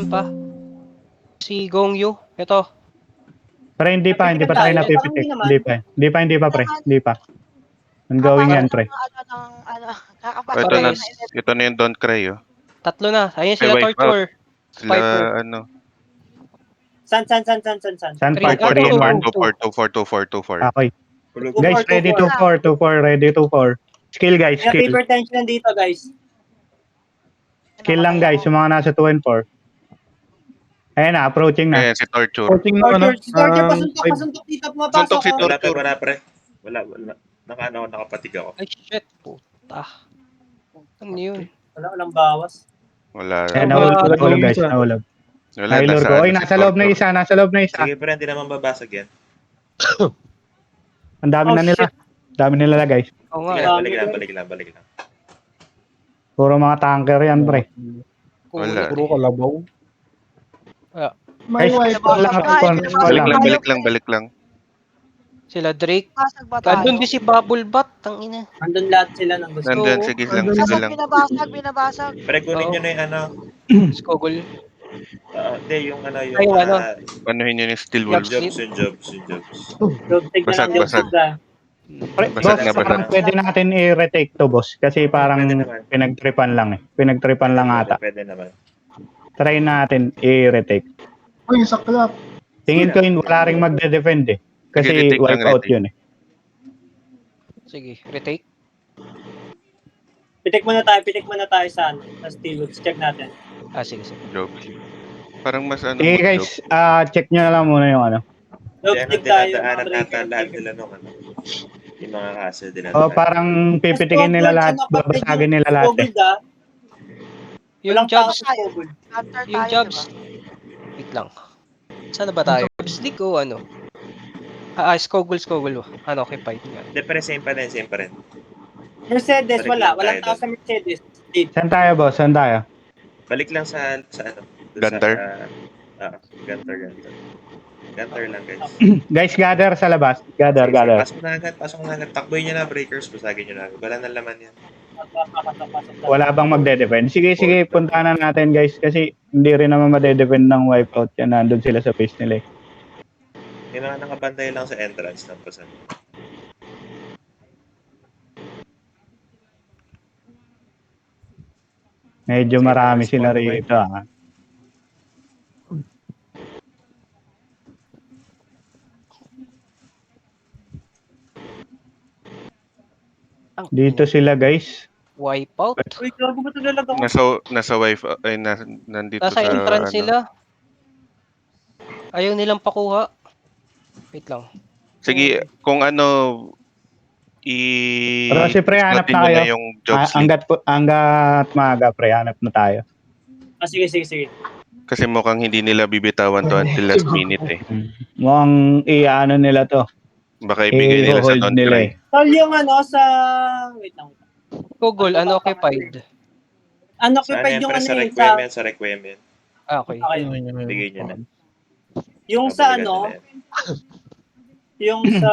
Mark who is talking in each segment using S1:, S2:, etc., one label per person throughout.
S1: pa. Si Gong Yu. Ito.
S2: Pero hindi pa tayo napipitik. Hindi pa, pre. Hindi pa. Ongoing yan, pre.
S3: Ito na yung Don't Cry, oh.
S1: Tatlo na. Ayun sila
S3: Wipe
S1: Torture.
S3: Sila,
S1: Piper.
S3: ano.
S4: San?
S2: San
S1: Three-
S2: part 3 and 1?
S3: 2-4.
S2: Okay. Guys, ready to 4. Ready to 4. Skill, guys.
S4: May
S2: Skill.
S4: hypertension dito, guys.
S2: Skill lang, guys. Yung mga nasa 2 and 4. Ayan na, approaching na.
S3: Ayan, si Torture.
S5: Coaching na ano.
S4: Torture, pasuntok dito, pumapasok
S3: Suntok si
S4: ko.
S3: Torture.
S6: Wala, pre. Wala. Nakapatig ako.
S1: Ay, shit. Puta. Ano yun?
S4: Walang bawas.
S3: Wala.
S2: Ayan, nahulog, guys. Nahulog.
S3: Wala,
S2: Nahulog ko. Oy, nasa loob na isa.
S6: Sige, pre, hindi naman babasag yan.
S2: Ang dami na nila. Dami nila, guys.
S1: Oo nga.
S6: Sige, balik lang.
S2: Puro mga tanker yan, pre.
S3: Wala.
S5: Puro kalabaw.
S2: Guys,
S3: Balik lang.
S1: Sila Drake. Andun din si Bubble Bat. Tangina.
S4: Andun lahat sila ng gusto.
S3: Nandun, sige lang.
S7: Binabasag.
S6: Pre, kunin nyo na yung ano.
S1: Skogol.
S6: Hindi, yung ano, yung...
S1: Ay, ano?
S3: Anuhin yun yung Steel Wolves.
S6: Jobs.
S4: Tignan ng
S3: Basag.
S2: Pre,
S3: Basag
S2: boss,
S3: na, basag.
S2: parang pwede natin i-retake to, boss. Kasi parang
S6: Pwede naman.
S2: pinagtripan lang eh. Pinagtripan lang ata.
S6: Pwede naman.
S2: Try natin i-retake.
S5: Uy, saklap.
S2: Tingin ko yun, wala ring magde-defend eh. Kasi
S3: Sige, retake lang,
S2: wipe out
S3: retake.
S2: yun eh.
S1: Sige, retake.
S4: Pitik muna tayo sa Steel Woods. Check natin.
S1: Sige.
S3: Jobs. Parang mas ano.
S2: Sige guys, check nyo na lang muna yung ano.
S4: Check tayo.
S6: Dinadaanan nata lahat nila nung ano. Yung mga castle
S2: O parang pipitikin nila lahat, babasagin nila lahat eh.
S1: Yung jobs.
S7: Hunter
S1: Yung
S7: tayo,
S1: jobs.
S7: diba?
S1: Wait lang. Saan na ba tayo? Jobs League o ano? Skogul. Ano, occupied nga.
S6: Hindi, pero same pa rin.
S4: Mercedes, wala.
S6: Balik
S4: Walang
S6: lang
S4: tao
S6: tayo
S4: sa Mercedes.
S2: Saan tayo boss? Saan tayo?
S6: Balik lang sa ano.
S3: Gunter?
S6: Gunter lang, guys.
S2: Guys, gather sa labas. Gather.
S6: Pasok na agad. Takboy nyo na, breakers. Pasagin nyo na agad. Wala na laman yan.
S2: Wala bang magde-defend? Sige, puntahan na natin guys. Kasi hindi rin naman magde-defend ng wipeout. Yan, nandun sila sa face nila eh.
S6: Yung mga nakabantay lang sa entrance ng pasan.
S2: Medyo marami sila rito ah. Dito sila guys.
S1: Wipeout.
S4: Uy, gago ba talaga ako?
S3: Nasa wife, ay, nandito
S1: Nasa
S3: sa,
S1: entrance
S3: ano.
S1: sila. Ayaw nilang pakuha. Wait lang.
S3: Sige, kung ano,
S2: Pero si pre, hanap
S3: natin
S2: na
S3: nyo
S2: kayo.
S3: yung jobs league.
S2: Hanggat maaga pre, hanap na tayo.
S4: Sige.
S3: Kasi mukhang hindi nila bibitawan to until last minute eh.
S2: Mukhang i-ano nila to.
S3: Baka ibigay nila sa
S2: I-hold
S3: Don't
S2: nila
S3: Cry.
S2: eh.
S4: Tol, yung ano sa... Wait lang.
S1: Skogul, unoccupied.
S4: Unoccupied yung ano
S6: Sa
S4: yun.
S6: requiem yan.
S1: Okay.
S6: Bigay nyo na.
S4: Yung sa ano, yung sa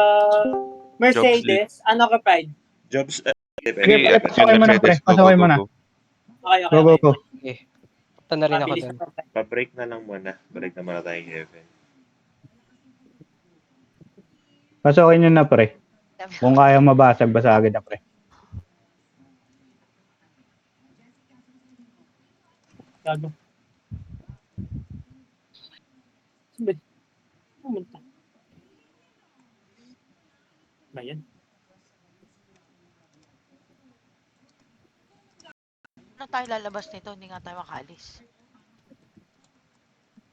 S4: Mercedes, unoccupied.
S6: Jobs.
S2: Sige, pasokay mo na pre. Pasokay mo na.
S4: Okay.
S2: Go.
S1: Punta na rin ako dun.
S6: Pa-break na lang muna. Break na muna tayong heaven.
S2: Pasokin nyo na pre. Kung kaya mabasag, basagin na pre.
S4: Gago. Sabi. Pumunta. Ba yan?
S7: Ano tayo lalabas nito? Hindi nga tayo makaalis.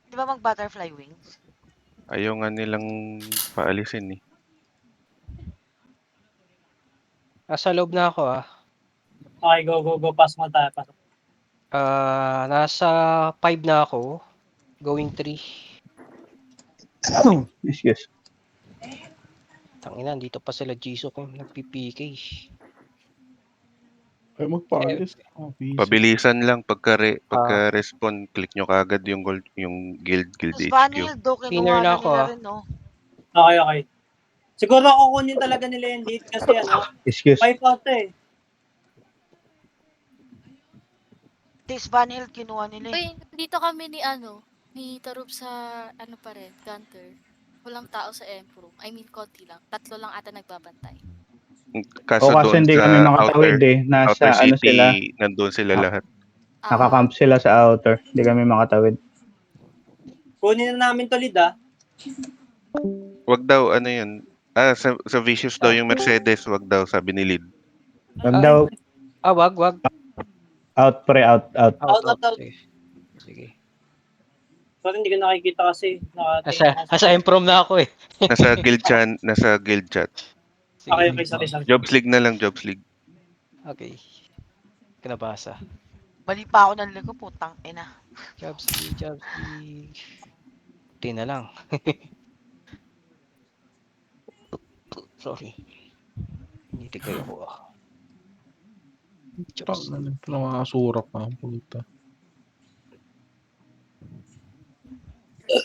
S7: Di ba mag-butterfly wings?
S3: Ayaw nga nilang paalisin eh.
S1: Nasa loob na ako
S4: Okay, go. Pasok na tayo. Pasok.
S1: Nasa 5 na ako. Going 3.
S2: Yes.
S1: Tangina, dito pa sila Jisoo kung nagpipk.
S5: Ay, magpaalis.
S3: Pabilisan lang pagka-respawn, click nyo kagad yung gold, yung guild
S7: Tapos
S3: HQ.
S7: Vanildo,
S1: Winner
S7: kinuha
S1: na
S7: na
S1: ako,
S7: nila rin, no?
S4: Okay. Siguro kukunin talaga nila yung lead kasi ano,
S2: Excuse.
S4: wipe out eh.
S7: This Van Hill kinuha nila eh.
S8: Uy, dito kami ni Tarup sa pa rin, Gunter. Walang tao sa Emperor. I mean, konti lang. 3 lang ata nagbabantay.
S3: Kaso
S2: O kasi
S3: doon
S2: hindi
S3: sa
S2: kami makatawid
S3: outer,
S2: eh. Nasa
S3: outer
S2: ano
S3: city,
S2: sila,
S3: nandun sila
S2: Ah.
S3: lahat.
S2: nakakamp sila sa outer. Hindi kami makatawid.
S4: Kunin na namin to lead ah.
S3: Wag daw, ano yun. Sa Vicious daw yung Mercedes, wag daw, sabi ni Lid.
S2: Wag daw,
S1: Wag.
S2: out pre, out.
S4: Out.
S1: Sige. Sige.
S4: Pero hindi ko nakikita kasi.
S1: Nasa improm na ako eh.
S3: Nasa guild chat.
S1: Sige.
S4: Okay, sorry.
S3: Jobs League na lang, Jobs League.
S1: Okay. Kinabasa.
S7: Mali pa ako ng ligo, putang ina.
S1: Jobs League. Di na lang. Sorry. Hindi kayo ko. Jobs.
S5: Nakakasurak pa ang puta.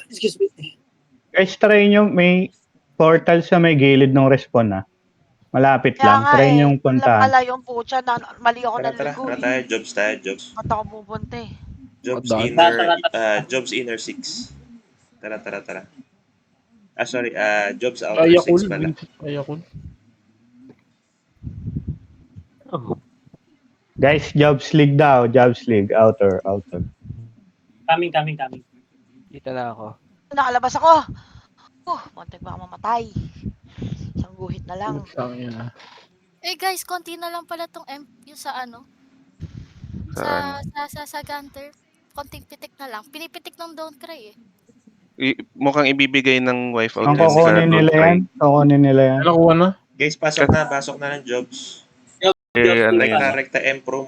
S4: Excuse me.
S2: Guys, try nyo, may portal sa may gilid ng respawn Malapit
S7: Kaya
S2: lang.
S7: nga
S2: Try
S7: eh,
S2: nyo
S7: wala
S2: puntahan.
S7: pala yung putya na mali ako ng
S6: Tara,
S7: ligo
S6: ano
S7: eh.
S6: tayo? Jobs.
S7: Ba't ako pupunta eh?
S6: Jobs
S5: Tara,
S6: inner 6. Tara. Sorry, Jobs outer
S5: Ayakul.
S6: 6 pala.
S5: Ayakul.
S2: Guys, Jobs League daw. Jobs League. Outer.
S4: Coming.
S1: Dito na ako.
S7: Nakalabas ako! Muntik ba ako mamatay? Isang guhit na lang.
S5: Putang ina.
S8: Eh guys, konti na lang pala tong yung sa sa Gunter. Konting pitik na lang. Pinipitik ng Don't Cry eh.
S3: Mukhang ibibigay ng wife out
S2: Ang
S3: yan sa
S2: kukunin nila yan.
S5: Ano kuha na?
S6: Guys, pasok na ng Jobs.
S3: Ano yun?
S6: Rekta Emprom.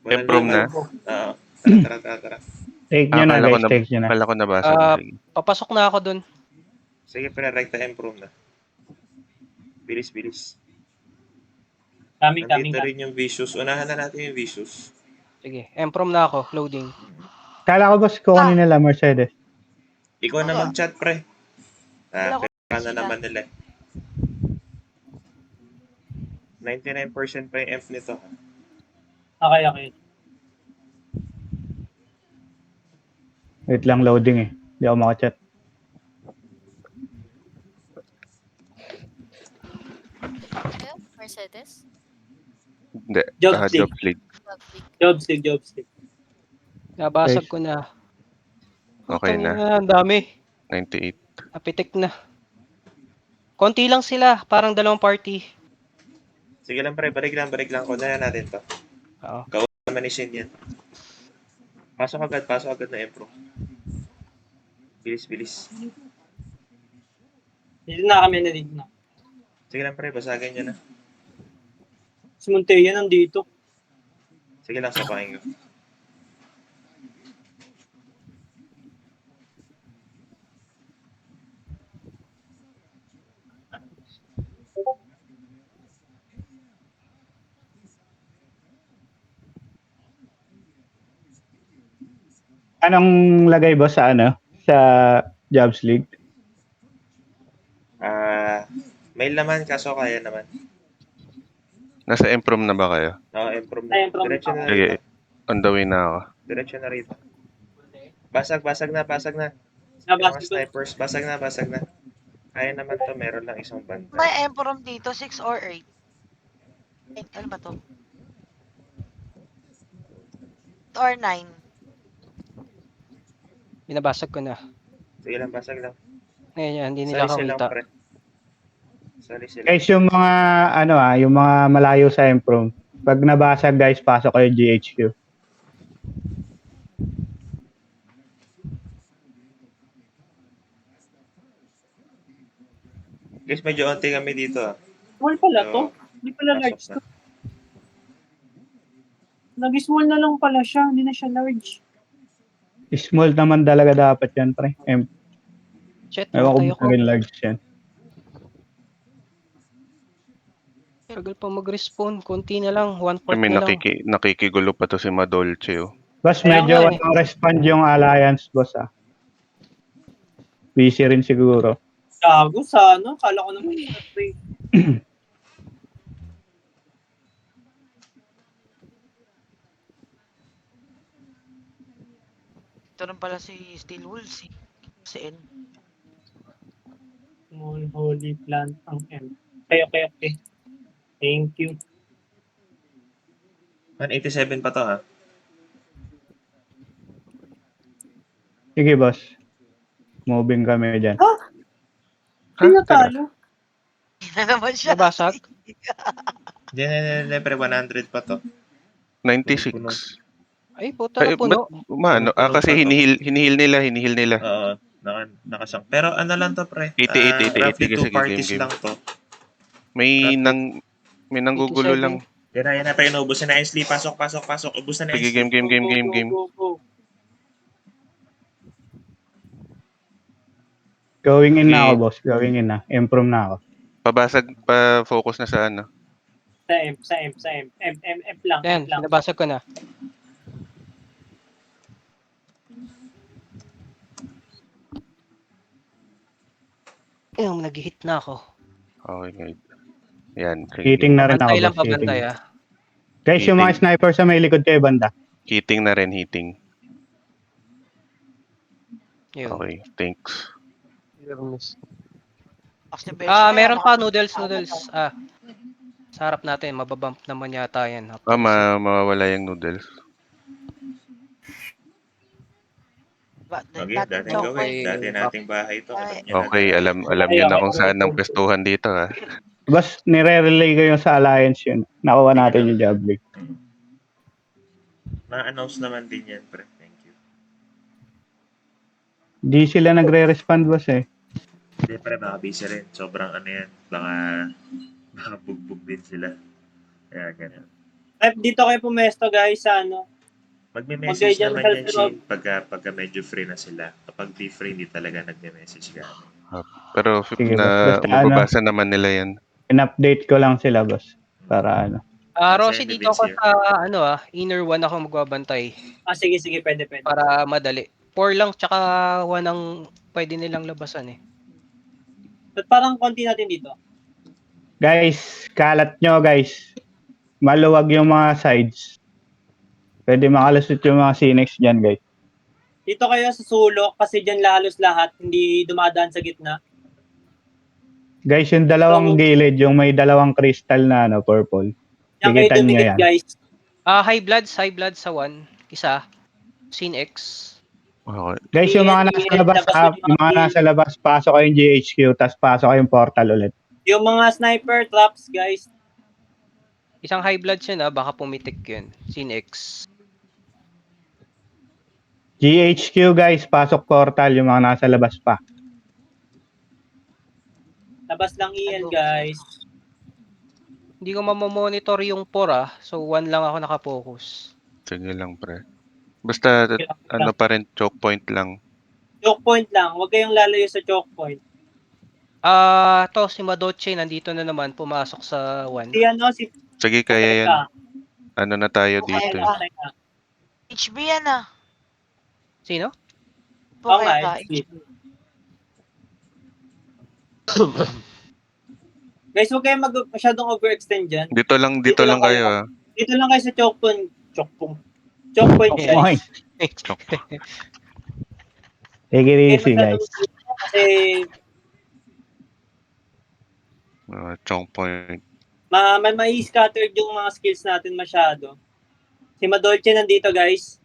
S3: Emprom na?
S6: Oo. Tara.
S2: Take nyo na
S3: Akala ko
S2: guys. Take nyo na.
S3: Akala ko nabasa. Sige.
S1: Papasok na ako dun.
S6: Sige, rekta Emprom na. Bilis.
S4: Coming.
S6: Nandito rin yung Vicious. Unahan na natin yung Vicious.
S1: Sige. Emprom na ako. Loading.
S2: Kala ko boss kukunin nila Mercedes.
S6: Ikaw na mag-chat, pre.
S7: Wala ko
S6: Kaya na
S7: sila.
S6: naman nila. 99% pa yung F nito.
S4: Okay.
S2: Wait lang, loading eh. Hindi ako makachat.
S8: Ayun, Mercedes.
S3: Hindi.
S4: Jobs League.
S3: Jobs League.
S8: Jobs League.
S4: Jobs League.
S1: Nabasag
S2: Okay.
S1: ko na.
S3: Okay
S1: Putang
S3: na.
S1: ina, ang dami.
S3: 98.
S1: Napitik na. Konti lang sila. Parang 2 party.
S6: Sige lang, pre. Balik lang. Kunan na natin to.
S1: Oo.
S6: Naman ni Shin yan. Pasok agad na Empro. Bilis.
S4: Dito na kami na dito na.
S6: Sige lang, pre. Basagin nyo na.
S4: Si Monteya nandito.
S6: Sige lang, sabahin ko.
S2: Anong lagay ba sa sa Jobs League?
S6: May laman, kaso kaya naman.
S3: Nasa Emprom na ba kayo?
S6: Oo, Empro na.
S4: Ay, Empro na.
S6: Diretso na
S3: Sige.
S6: rito.
S3: On the way na ako.
S6: Diretso na rito. Basag na. Mga
S4: Nabasa ko.
S6: snipers, basag na. Kaya naman to, meron lang isang banda.
S7: May Emperor dito, 6 or 8. Ano ba to? 8 or 9.
S1: Binabasag ko na.
S6: Sige lang, basag lang.
S1: Ngayon yan, hindi nila
S6: Sali silang
S1: kakita.
S6: pre. Sali sila.
S2: Guys, yung mga yung mga malayo sa Emprom. Pag nabasag guys, pasok kayo GHQ.
S6: Guys, medyo onti kami dito.
S4: Small pala to.
S6: So,
S4: Hindi pala
S6: pasok
S4: large
S6: na.
S4: to. Nag-small na lang pala siya. Hindi na siya large.
S2: Small naman talaga dapat yan, pre.
S1: Shit,
S2: Ewan ko
S1: namatay
S2: ba
S1: ako.
S2: naging large yan.
S1: Tagal pa mag-respawn. Konti na lang. 1/4
S3: May
S1: na lang.
S3: nakikigulo pa to si Madolce. Oh.
S2: Boss,
S1: Kaya
S2: medyo
S1: nga eh.
S2: walang respond yung Alliance, boss Busy rin siguro.
S4: Gago sa Kala ko naman sa trade.
S7: Ito rin pala si Steel Wolves eh. Si N.
S4: Small holy plant ang M. Okay. Thank you.
S6: 187 pa to ha.
S2: Sige, boss. Moving kami dyan.
S4: Sino talo?
S7: Hindi na naman siya.
S1: Nabasag?
S6: Hindi, pre, 100 pa to.
S3: 96.
S1: Ay, puta na
S3: Ay,
S1: puno.
S3: Maano? Kasi hinihil nila.
S6: Oo, nakasang. Pero ano lang to, pre?
S3: 88,
S6: Roughly
S3: sige,
S6: 2 parties
S3: game.
S6: lang to.
S3: May nanggugulo
S1: 87.
S3: lang.
S6: Yan na, pre, inubos na Ainsley. Pasok. Ubus na
S3: Sige,
S6: Ainsley.
S3: game.
S4: Go.
S2: Going in na
S3: Okay.
S2: ako, boss. Going in na. Improve na ako.
S3: Pabasag, pa-focus na sa ano.
S4: Sa M. M lang.
S1: Yan,
S4: M lang.
S1: nabasag ko na. Ayun, nag-hit na ako.
S3: Okay, guys. Yan. sige,
S2: Hitting na rin ako,
S1: Pabantay lang,
S2: boss. Hitting.
S1: pabantay ah.
S2: Guys, yung mga
S3: Hitting.
S2: sniper sa may likod kayo, banda.
S3: Hitting na rin, hitting.
S1: Yun.
S3: Okay, thanks.
S1: Meron pa, noodles. Sa harap natin, mababump naman yata yan.
S3: Mawawala yung noodles.
S6: Okay, dating gawin. Dati nating bahay to. Alam niyo
S3: Okay,
S6: natin.
S3: alam niyo na kung saan ang pwestuhan dito, ha.
S2: Boss, nire-relay ko yung sa Alliance yun. Nakuha natin yung job league.
S6: Na-announce naman din yan, pre. Thank you.
S2: Di sila nagre-respond, boss eh.
S6: Hindi, pre, baka busy rin. Sobrang ano yan. Baka bugbog din sila. Kaya ganun.
S4: Dito kayo pumesto guys sa ano.
S6: Magme-message
S4: Okay,
S6: naman
S4: dyan,
S6: yan, Shin, pagka medyo free na sila. Kapag di free, hindi talaga nagme-message ka.
S3: Pero
S2: Sige, boss. Basta
S3: mababasa naman nila yan.
S2: In-update ko lang sila, boss. Para ano.
S1: Rosie,
S6: Send
S1: dito ako
S6: here.
S1: sa inner one ako magbabantay
S4: Sige, pwede.
S1: para madali. 4 lang tsaka 1 ang pwede nilang labasan eh.
S4: But parang konti natin dito.
S2: Guys, kalat nyo, guys. Maluwag yung mga sides. Pwede makalusot yung mga Cinex dyan, guys.
S4: Dito kayo sa sulok kasi dyan halos lahat hindi dumadaan sa gitna.
S2: Guys, yung dalawang gilid, yung may dalawang crystal na purple.
S4: Yan kayo
S2: Tigitan nyo
S4: dumikit
S2: yan.
S4: guys.
S1: High blood sa 1. Isa. Scene X.
S3: Okay.
S2: Guys, yung mga nasa labas, yung mga nasa labas, pasok kayong GHQ, tapos pasok kayong portal ulit.
S4: Yung mga sniper traps guys.
S1: Isang high blood siya na, baka pumitik yun. Scene X.
S2: GHQ, guys, pasok portal, yung mga nasa labas pa.
S4: Labas lang EL guys.
S1: Hindi ko mamamonitor yung 4 so 1 lang ako nakapokus.
S3: Sige lang, pre. Basta, ano pa rin, choke point lang.
S4: Choke point lang. Huwag kayong lalayo sa choke point.
S1: Si Madoche nandito na naman, pumasok sa 1.
S4: Si
S3: Sige, kaya yan. Ano na tayo dito.
S7: HB yan ah.
S1: Sino?
S7: Poketa.
S4: Guys, huwag kayong masyadong overextend dyan.
S3: Dito lang kayo, ha.
S4: Dito lang kayo sa choke point. Choke point guys.
S2: Take it easy, guys.
S4: Kasi
S3: Choke point.
S4: may scattered yung mga skills natin masyado. Si Madolce nandito guys.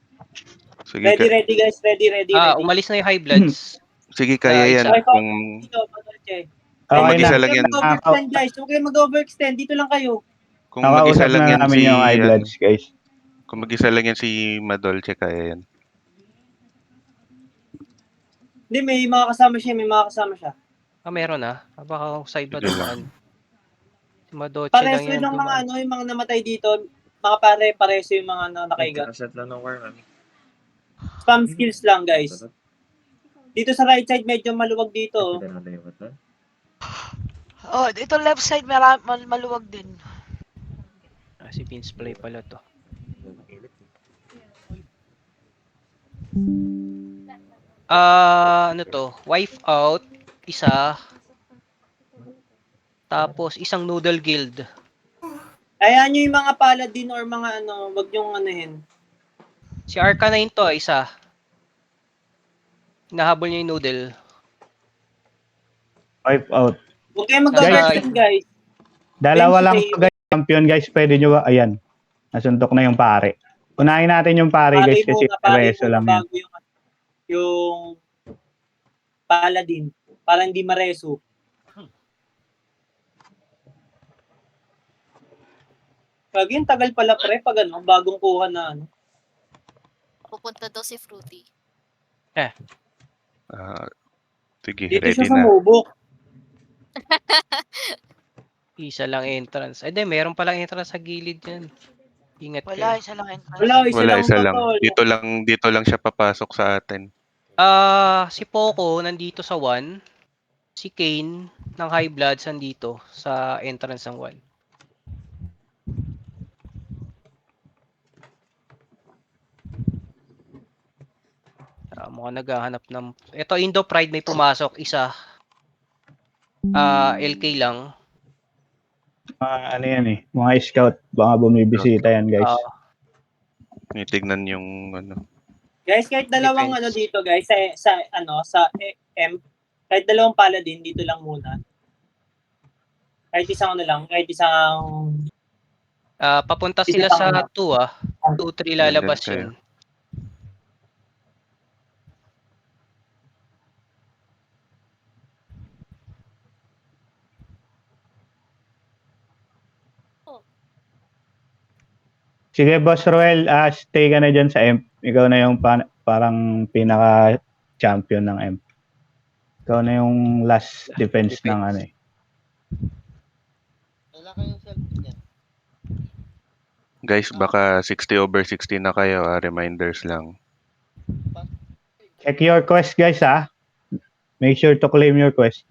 S3: Sige,
S4: Ready guys. Ready.
S1: Umalis na yung high bloods.
S3: sige, kaya yan.
S4: isa.
S3: Kung
S4: Dito, Madolce.
S3: Kung
S2: Okay
S3: mag-isa
S2: na.
S3: lang yan.
S4: Mag-overextend guys. Huwag kayong mag-overextend. Dito lang kayo.
S3: Kung mag-isa
S2: Nakausap
S3: lang
S2: na
S3: yan
S2: namin yung iBloods, guys.
S3: Kung mag-isa lang yan si Madolce, kaya yan.
S4: Hindi, may mga kasama siya.
S1: Meron na. Baka side ba
S3: Sige
S1: dumaan. Si Madoche
S4: Pareso
S1: lang yan.
S4: ng mga
S1: dumaan.
S4: yung mga namatay dito. Mga pareso yung mga nakaiga.
S6: Kaset lang ng war, mami.
S4: Spam skills lang guys. Dito sa right side medyo maluwag dito.
S7: Oh, ito left side maluwag din.
S1: Si Vince Play pala to. Wife out, isa. Tapos isang noodle guild.
S4: Ayan nyo yung mga paladin or mga wag yung anuhin.
S1: Si Arcanine to, isa. Hinahabol niya yung noodle.
S2: Wipe out.
S4: Huwag kayong mag-guard guys.
S2: Dalawa
S4: Bench
S2: lang
S4: day.
S2: to guys. Champion guys, pwede nyo ba? Ayan. Nasuntok na yung pare. Unahin natin yung pare guys kasi reso lang yan.
S4: Bago yung paladin. Para hindi mareso. Kagi yung tagal pala pre pag bagong kuha na ano.
S8: Pupunta daw si Fruity.
S3: Sige,
S4: Dito
S3: ready
S4: siya
S3: na.
S4: sumubok.
S1: Isa lang entrance. Ay, di, meron palang entrance sa gilid yan. Ingat
S7: Wala,
S1: kayo.
S7: isa lang entrance.
S3: Wala, isa lang.
S4: totoo.
S3: Dito lang siya papasok sa atin.
S1: Si Poco nandito sa 1. Si Kane ng High Bloods nandito sa entrance ng 1. Mukhang naghahanap ng... Ito, Indo Pride may pumasok. Isa. LK lang.
S2: Ano yan eh. Mga scout. Baka bumibisita yan guys.
S3: Tignan yung ano.
S4: Guys, kahit dalawang
S1: Defense.
S4: dito guys sa M, kahit dalawang paladin dito lang muna. Kahit isang kahit isang
S1: Papunta sila sa 2 2-3 lalabas
S3: Kayo.
S1: yun.
S2: Sige Boss Roel, stay ka na dyan sa M. Ikaw na yung parang pinaka-champion ng M. Ikaw na yung last defense ng ano eh.
S3: Guys, baka 60/60 na kayo. Reminders lang.
S2: Check your quest guys Make sure to claim your quest.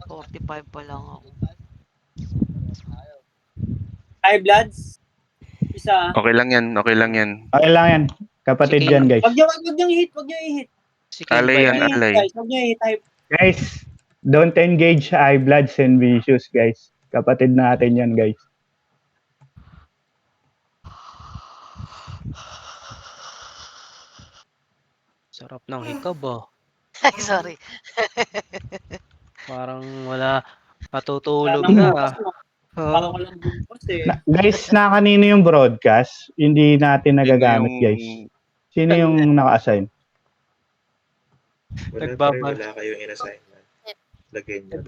S7: 45 pa lang ako.
S4: High Bloods. Isa.
S3: Okay lang yan.
S2: Okay lang yan. Kapatid
S1: Sige.
S2: yan guys.
S4: Wag niyo i-hit.
S1: Si Kane
S3: Alay
S1: ba
S3: yan,
S1: yan?
S3: alay.
S4: Guys, wag niyo i-type.
S2: Guys, don't engage High Bloods and Vicious guys. Kapatid natin yan guys.
S1: Sarap ng hikab
S7: Ay, sorry.
S1: Parang wala. Matutulog
S4: Parang
S1: na.
S4: bukas, no? Parang walang bukas eh.
S2: Guys, na kanino yung broadcast? Hindi natin nagagamit
S3: Yung-
S2: guys. Sino yung naka-assign?
S6: Wala kayong in-assignment. Lagay niyo.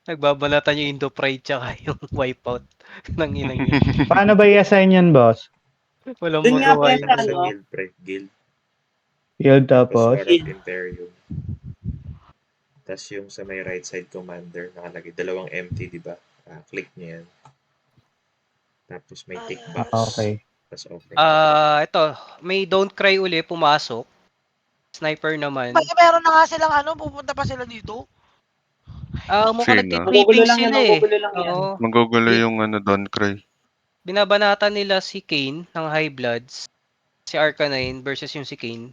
S1: Nagbabalatan yung Indo Pride tsaka yung wipeout ng inang yun.
S2: Paano ba i-assign yan, boss?
S1: Walang
S4: Dun nga
S1: magawa
S4: pre,
S1: yun.
S4: sa
S6: Sa guild, pre. Guild.
S2: Yun
S6: Tapos
S2: tapos.
S6: Arab Imperium. Tapos yung sa may right side commander, nakalagay. Dalawang empty, di ba? Click niyo yan. Tapos may tick box.
S2: Okay.
S6: Tapos okay.
S1: Ito, may Don't Cry uli pumasok. Sniper naman.
S7: Pag meron na nga silang pupunta pa sila dito.
S1: Mukhang
S3: Sino?
S1: nagtitripping
S4: Magugulo lang
S1: sila
S4: yan,
S1: eh.
S4: magugulo lang yan.
S1: Oo.
S3: Magugulo yung Don't Cry.
S1: Binabanatan nila si Kane ng High Bloods. Si Arcanine versus yung si Kane.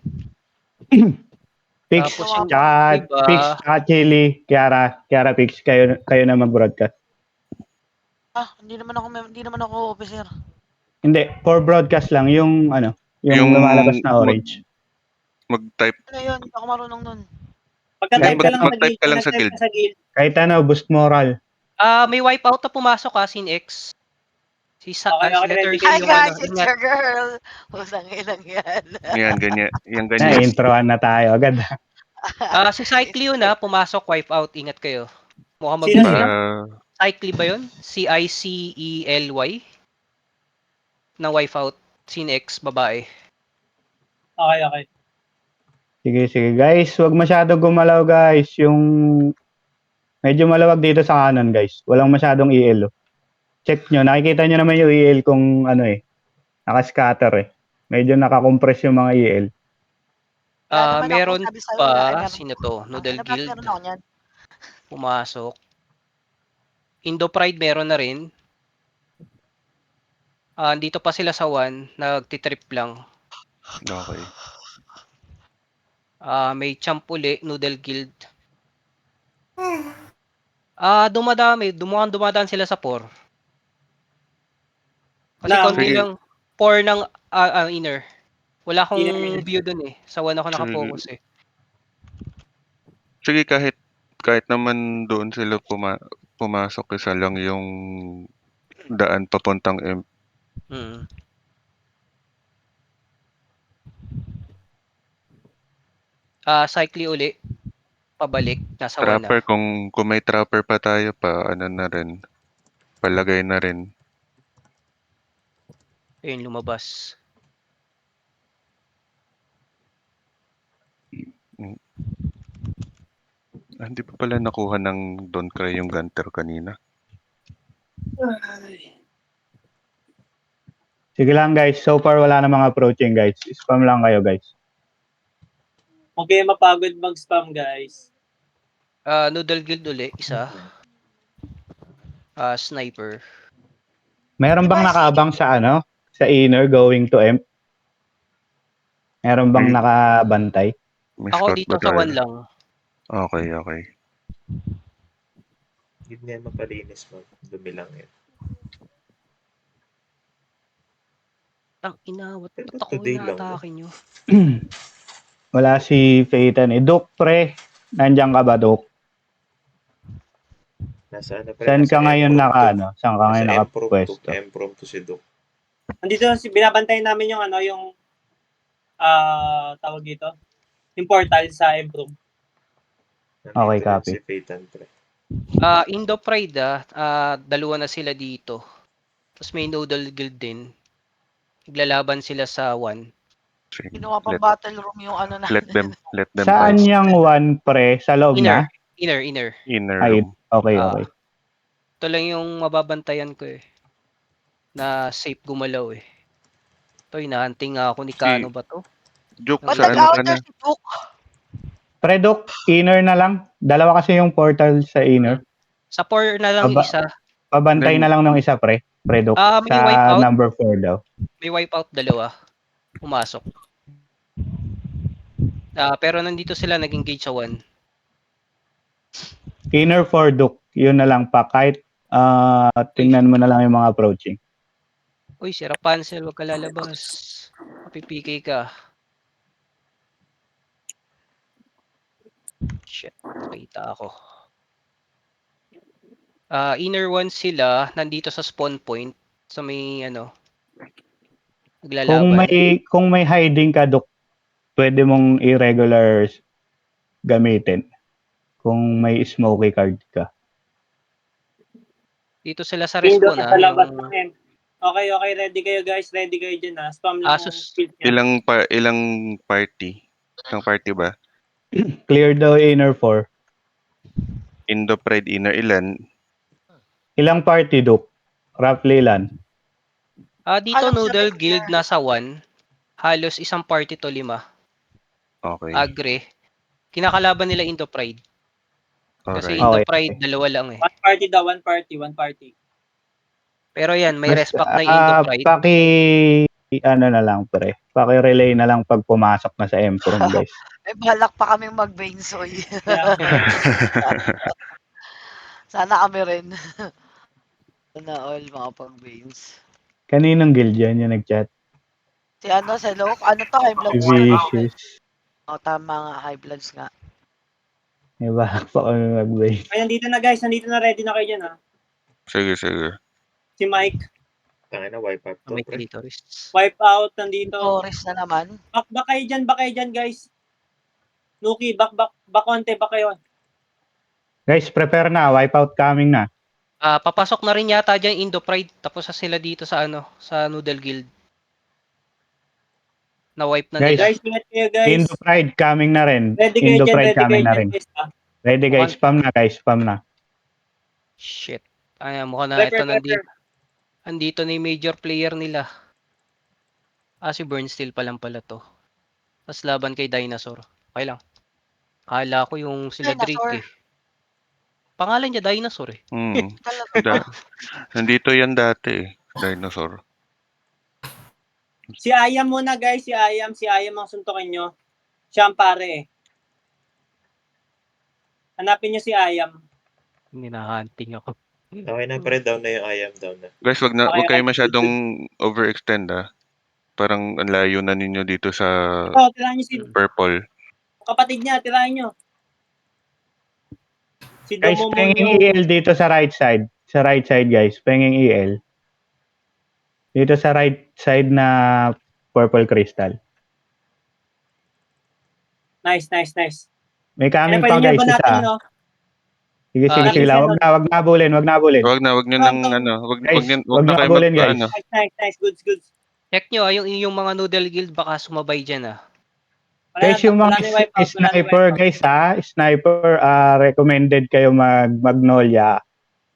S2: Pix,
S1: Tapos yung
S2: tsaka
S1: iba-
S2: Pix, tsaka Chili, Kiara Pix, kayo na mag-broadcast.
S7: Hindi naman ako officer.
S2: Hindi, for broadcast lang, yung
S3: Yung-
S2: lumalabas na orange.
S3: Mag-type.
S7: Ano yun? Hindi ako marunong nun.
S4: Pagka-type ka lang sa
S3: Mag-type
S4: guild,
S3: ka lang sa
S4: pagka-type
S3: guild.
S4: ka sa guild.
S2: Kahit boost moral.
S1: May wipeout na pumasok Sin X. Si
S4: Okay,
S1: letter
S4: ready.
S1: C
S7: Hi
S1: yung
S7: guys,
S1: ano.
S7: it's your girl. Pusang ilang yan.
S3: Yan, ganyan. Yan,
S2: Na,
S3: ganyan.
S2: introan na tayo agad.
S1: Si Cycli yun pumasok wipeout. Ingat kayo. Mukhang
S4: Sino,
S1: mag-
S4: sino?
S1: Cycli ba yun? CICELY? Na wipeout. Sin X, babae.
S4: Okay.
S2: Sige guys, wag masyadong gumalaw guys. Yung medyo malawag dito sa kanan guys. Walang masyadong EL. Check nyo, nakikita nyo naman yung EL kung naka-scatter eh. Medyo nakakompress yung mga EL.
S1: Meron
S7: Sabi sa'yo,
S1: pa,
S7: meron.
S1: sino to? Noodle
S7: Bakit
S1: Guild.
S7: meron ako niyan?
S1: Pumasok. Indo Pride meron na rin. Dito pa sila sa 1, nagtitrip lang.
S3: Okay.
S1: May champ uli, Noodle Guild. Dumadaan sila sa 4. Kasi
S4: Lang.
S1: konti
S3: Sige.
S1: lang 4 ng inner. Wala akong
S4: Hindi namin-
S1: view dun eh. Sa 1 ako
S3: Sige.
S1: nakapokus eh.
S3: Sige, kahit naman doon sila pumasok, isa lang yung daan papuntang M.
S1: Mm. Cycle uli. Pabalik. Nasa 1 na.
S3: Trapper, kung may trapper pa tayo pa, ano na rin, palagay na rin.
S1: Ayun, lumabas.
S3: Hindi pa pala nakuha ng Don't Cry yung Gunter kanina.
S2: Sige lang guys, so far wala na mga approaching guys. Spam lang kayo guys.
S4: Huwag kayo mapagod mag-spam, guys.
S1: Noodle Guild uli. Isa. Sniper.
S2: Meron bang nakaabang sa ano? Sa inner going to M? Meron bang
S3: May-
S2: nakabantay?
S3: May
S1: Ako
S3: scout
S1: dito
S3: ba
S1: sa
S3: tayo?
S1: 1 lang.
S3: Okay.
S6: Hindi na yan mapalinis mo. Dumi lang yan.
S1: Ang inawat.
S6: Pero
S1: Ba't ako
S6: today lang,
S1: inaatake nyo?
S2: Wala si Phaeton eh. Duk, pre. Nandiyan ka ba, Duk?
S6: Nasa ano pa rin,
S2: Saan
S6: nasa
S2: ka ngayon
S6: M-Prom
S2: naka,
S6: to.
S2: ano? Saan ka ngayon
S6: Nasa M-Prom to.
S2: nakapwesto?
S6: M-Prom to si Duke.
S4: Andito, binabantayan namin yung ano, yung tawag dito, yung portal sa Ebro.
S6: Nandito
S2: Okay,
S6: rin
S2: copy.
S6: si Phaeton, pre.
S1: Indo Pride dalawa na sila dito. Tapos may Noodle Guild din. Naglalaban sila sa 1.
S3: Sige.
S7: Ginawa pang battle room yung ano na.
S3: Let them
S2: Saan
S3: fight.
S2: yung one, pre? Sa loob na?
S1: Inner.
S3: Inner
S2: Ay,
S3: room.
S2: okay.
S1: Ito lang yung mababantayan ko eh. Na safe gumalaw eh. Ito, hinahunting nga ako ni Kano ba to?
S3: Joke,
S1: Ba't
S3: sa ano ka
S7: Nag-outer
S3: na?
S7: si Duke.
S2: Pre, Duk, inner na lang. Dalawa kasi yung portal sa inner.
S1: Sa 4 na lang yung isa.
S2: Pabantay na lang ng isa, pre. Pre, Duk.
S1: May
S2: Sa
S1: wipeout.
S2: number 4 daw.
S1: May wipeout dalawa. Pumasok. Pero nandito sila nag-engage sa 1.
S2: Inner 4, Duk. Yun na lang pa. Kahit tingnan mo na lang yung mga approaching.
S1: Uy, si Rapunzel, wag ka lalabas. Mapipikay ka. Shit, nakita ako. Inner 1 sila, nandito sa spawn point. So may naglalaban.
S2: Kung may hiding ka, Duk, pwede mong irregular gamitin. Kung may smoky card ka.
S1: Dito sila sa
S4: Window
S1: respawn
S4: sa labas
S1: yung
S4: ng M. Okay, ready kayo guys, ready kayo dyan Spam lang yung
S1: Asus.
S4: field niya.
S3: Ilang party? Isang party ba?
S2: Clear daw inner 4.
S3: Indo Pride inner ilan?
S2: Ilang party, Duk? Roughly ilan?
S1: Dito
S7: Alam,
S1: Noodle
S7: sabi
S1: Guild
S7: niya.
S1: nasa 1. Halos isang party to 5.
S3: Okay.
S1: Agre. Kinakalaban nila Indo Pride. Kasi
S3: Alright.
S1: Indo
S2: Okay.
S1: Pride dalawa lang eh.
S4: One party daw, one party.
S1: Pero yan, may
S2: Basta,
S1: respect ng Indo Pride.
S2: na lang, pre. Paki-relay na lang pag pumasok na sa M-Prom, guys.
S7: May balak pa kaming mag-Bainsoy.
S4: Yeah.
S7: Sana kami rin. Sana all mga pag-Bains.
S2: Kaninong guild yan yung nag-chat?
S7: Si Selok, high
S2: Si
S7: bloods.
S2: Vicious.
S7: Tama nga, high bloods nga.
S2: May balak pa kami mag-base.
S4: Ay, nandito na guys, ready na kayo dyan
S3: Sige.
S4: Si Mike,
S6: Tangina, wipe out to,
S1: May
S6: pre.
S1: clitoris.
S4: wipe out, nandito.
S7: Torres na naman.
S4: Back kayo dyan guys. Nuki, back konti, back kayo.
S2: Guys, prepare na. Wipeout coming na.
S1: Papasok na rin yata dyan Indo Pride. Tapos na sila dito sa sa Noodle Guild. Na-wipe na
S2: Guys,
S1: nila.
S4: Guys, ingat kayo guys.
S2: Indo Pride coming na rin.
S4: Ready kayo
S2: Indo
S4: dyan,
S2: Pride
S4: ready kayo
S2: coming na
S4: dyan
S2: rin.
S4: guys.
S2: Ready guys, spam na guys, spam na.
S1: Shit. Mukha na ito nandito. Andito na yung major player nila. Si Burnsteel pa lang pala to. Tapos laban kay Dinosaur. Okay lang. Kala ko yung sila
S7: Dinosaur.
S1: Drake eh. Pangalan niya Dinosaur eh.
S7: Talaga.
S3: Nandito yan dati eh. Dinosaur.
S4: Si Ayam muna guys, si Ayam ang suntukin nyo. Siya ang pare eh. Hanapin nyo si Ayam.
S1: Hinahunting ako.
S6: Okay na, pre. Down na yung IAM, down na.
S3: Guys, wag kayo masyadong overextend ah. Parang ang layo na ninyo dito sa
S4: Oh, tirahan niyo si
S3: purple.
S4: kapatid niya, tirahan niyo. Si
S2: Guys,
S4: Domomon
S2: penging
S4: yung
S2: EL dito sa right side. Sa right side, guys. Penging EL. Dito sa right side na purple crystal.
S4: nice.
S2: May coming
S4: Pwede
S2: pa,
S4: niyo
S2: guys.
S4: ba natin,
S2: Isa.
S4: no?
S2: Sige, sige, sige lang. Wag na abulin, wag na abulin.
S3: Wag na
S4: Ah,
S3: ano,
S2: Guys,
S3: wag
S2: wag
S3: na
S2: na
S3: kayo
S2: abulin, guys.
S3: ano.
S4: Nice. Goods.
S1: Check nyo, yung mga Noodle Guild baka sumabay dyan.
S2: Guys, yung
S4: Wala
S2: mga
S4: na wipeout.
S2: sniper, guys, sniper, recommended kayo Magnolia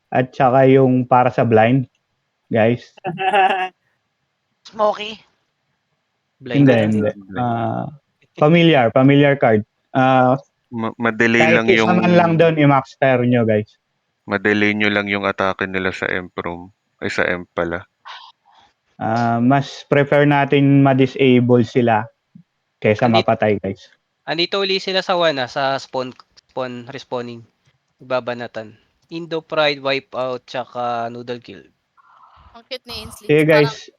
S2: at saka yung para sa blind, guys.
S7: Smokey.
S2: Hindi. Familiar card.
S3: Madelay
S2: Kahit
S3: lang
S2: isa
S3: yung
S2: man lang doon, i-max tier nyo, guys.
S3: madelay nyo lang yung atake nila sa Emprom. Ay sa Emp pala.
S2: Mas prefer natin ma-disable sila kaysa mapatay, guys.
S1: Andito uli sila sa sa spawn respawning. Nagbabanatan. Indo Pride, Wipeout, tsaka Noodle Guild.
S8: Ang cute ni Ainsley.
S2: Sige, guys.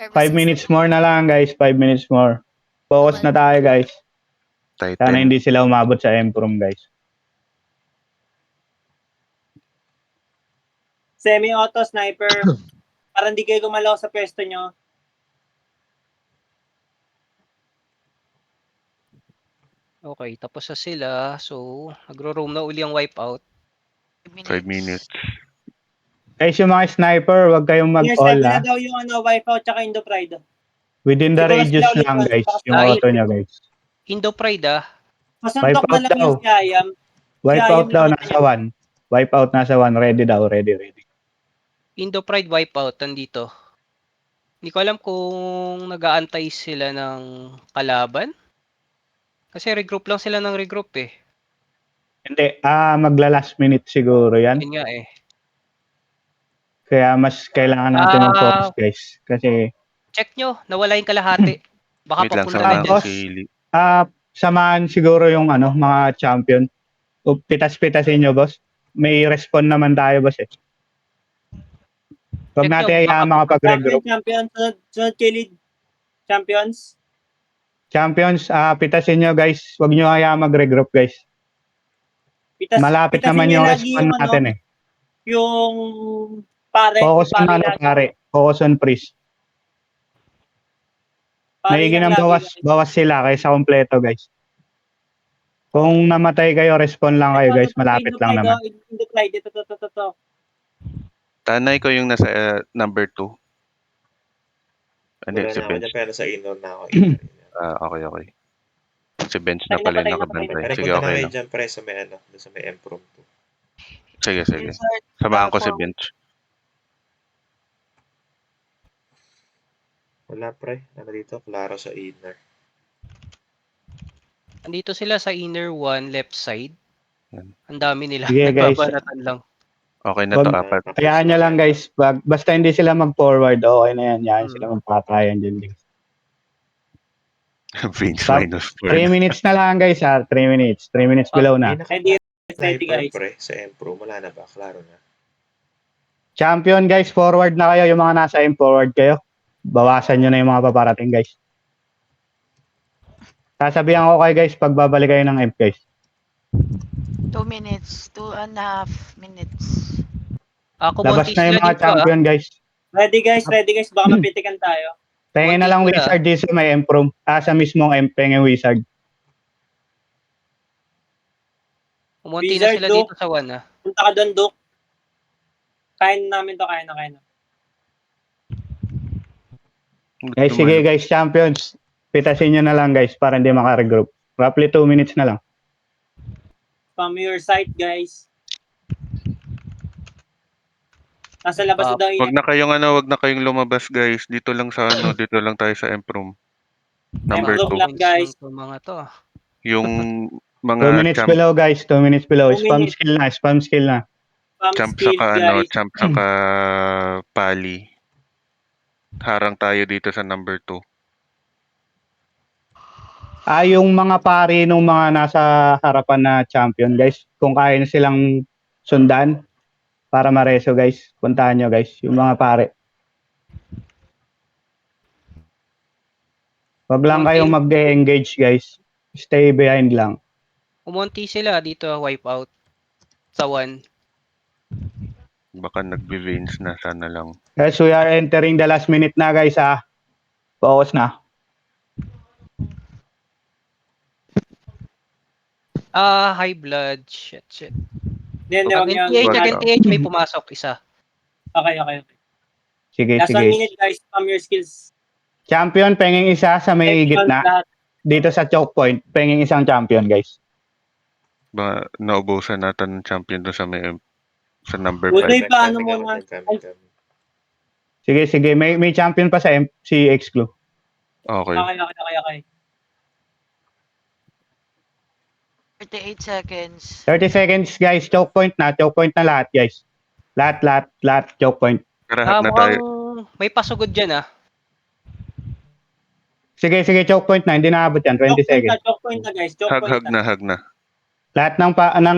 S2: 5 minutes more na lang, guys. 5 minutes more. Focus na tayo, guys. Sana
S3: Titan.
S2: hindi sila umabot sa Emprom, guys.
S4: Semi-auto sniper. Para hindi kayo gumalaw sa pwesto nyo.
S1: Okay, tapos na sila. So, nagro-roam na uli ang Wipeout.
S3: 5 minutes.
S2: Guys, yung mga sniper, wag kayong
S4: Yes,
S2: mag-all,
S4: na daw yung wipeout tsaka Indo Pride.
S2: Within the
S4: Siguro
S2: radius
S4: sila ulit
S2: lang,
S4: yun.
S2: guys. Yung
S1: Ay,
S2: auto niya, guys.
S1: Indo Pride
S4: Masuntok
S2: Wipeout
S4: na lang yung
S2: daw.
S4: si Ayam.
S2: Wipeout
S4: yung
S2: daw,
S4: nakita
S2: nasa 1. Wipeout nasa 1. Ready daw, ready.
S1: Indo Pride Wipeout nandito. Hindi ko alam kung nag-aantay sila ng kalaban. Kasi regroup lang sila ng regroup eh.
S2: Hindi, magla-last minute siguro yan.
S1: Yun nga eh.
S2: Kaya mas kailangan natin mag-focus, guys. Kasi,
S1: Check nyo, nawala yung kalahati. Baka
S3: Wait lang,
S1: papunta
S3: samahan
S1: na
S3: ko
S1: dyan.
S2: Tapos,
S3: si Lee.
S2: samahan siguro yung mga champion. Pitas-pitasin nyo, boss. May respawn naman tayo, boss eh. Huwag
S1: Check
S2: natin
S1: nyo,
S2: hayaan makapag-regroup.
S4: Champion. Sunod kay lead. Champions.
S2: Champions, pitasin nyo, guys. Huwag nyo hayaan mag-regroup, guys. Malapit
S4: pitasin
S2: naman
S4: nyo
S2: yung
S4: lagi
S2: respawn natin eh.
S4: Yung pare.
S2: Focus on
S4: lagi.
S2: pare. Focus on priest.
S4: Pare
S2: Maigi
S4: lang
S2: ng
S4: lagi.
S2: bawas sila kaysa kompleto, guys. Kung namatay kayo, respawn lang kayo, guys. Malapit lang naman.
S4: Indo Pride. Ito.
S3: Tanay ko yung nasa number 2. Ano
S6: Wala
S3: si
S6: na ako
S3: Bench?
S6: dyan, pero nasa inor na ako.
S3: Okay. Si Bench na pala yung nakabantay.
S6: Pero
S3: Sige,
S6: punta na
S3: okay
S6: kayo
S3: lang.
S6: dyan, pre, sa may sa may Emprom 2.
S3: Sige.
S7: Insert
S3: Samahan ko si
S7: for-
S3: Bench.
S6: Wala, pre. Ano dito? Klaro sa inner.
S1: Andito sila sa inner 1, left side.
S3: Yan.
S1: Ang dami nila.
S2: Sige, guys.
S1: Nagbabanatan lang.
S3: Okay na to,
S2: Wag-
S3: apat.
S2: Hayaan nyo lang, guys. Basta hindi sila mag-forward, okay na yan. Hayaan sila magpatayan dyan, guys.
S3: Bench
S2: Stop.
S3: minus
S2: 3
S3: 4.
S2: minutes na lang, guys, ha. 3 minutes. 3 minutes below na.
S4: Ready,
S6: Sniper,
S4: guys.
S6: pre, sa Emprom. Wala na ba? Klaro na.
S2: Champion, guys. Forward na kayo. Yung mga nasa M, forward kayo. Bawasan nyo na yung mga paparating, guys. Sasabihan ko kayo, guys, pag babalik kayo ng M, guys.
S7: 2 minutes. 2.5 minutes.
S2: Labas
S1: Kumonti
S2: na yung
S1: sila
S2: mga
S1: dito
S2: champion, guys.
S4: Ready, guys. Baka mapitikan tayo.
S2: Pengen na lang
S1: Konti sila.
S2: wizard dito sa may M-Prom. Sa mismong M, pengen wizard.
S1: Kumonti na
S4: Wizard,
S1: sila
S4: Doc.
S1: dito sa 1
S4: Punta ka doon, Duk. Kaya namin to, kaya na.
S2: Guys, sige, guys, champions. Pitasin nyo na lang, guys, para hindi makaregroup. Roughly 2 minutes na lang.
S4: From your side, guys. Nasa labas na daw
S3: Wag na kayong lumabas, guys. Dito lang tayo sa Emprom. Number
S4: Emprom
S3: 2.
S4: lang, guys.
S1: Mga to.
S3: Yung
S2: 2
S3: mga
S2: minutes below, guys. 2 minutes below.
S4: 2
S2: Spam
S4: minutes.
S2: skill na. Spam skill na.
S3: champ
S4: Skills,
S3: saka
S4: guys.
S3: champ saka pali. Harang tayo dito sa number 2.
S2: Yung mga pari nung mga nasa harapan na champion, guys. Kung kaya na silang sundan para mareso, guys. Puntahan nyo, guys. Yung mga pare. Wag lang kayong mag-engage, guys. Stay behind lang.
S1: Umonti sila dito, wipe out. Sa 1.
S3: Baka nagbe-veins na, sana lang.
S2: Guys, we are entering the last minute na, guys, ha. Focus na.
S1: High blood. Shit.
S4: Hindi, wag niyo.
S1: NTH,
S3: Wag
S1: nag-NTH, may pumasok isa.
S4: Okay.
S2: Sige,
S4: Last 1
S2: sige.
S4: minute, guys. Spam your skills.
S2: Champion, penging isa sa may
S4: Champion
S2: gitna.
S4: lahat.
S2: Dito sa choke point, penging isang champion, guys.
S3: Baka naubusan natin ng champion doon sa number
S4: Uy,
S3: 5.
S4: paano
S6: Coming,
S4: mo na?
S6: coming.
S2: Sige. May champion pa sa si Exclu.
S3: Okay.
S4: Okay.
S7: 38 seconds.
S2: 30 seconds, guys. Choke point na lahat, guys. Lahat, choke point.
S3: Karahat na tayo.
S1: Mukhang may pasugod dyan,
S2: Sige, choke point na. Hindi naabot yan. 20 seconds.
S4: Choke point na, guys. Choke
S3: Hug
S4: point na.
S3: na.
S2: Lahat ng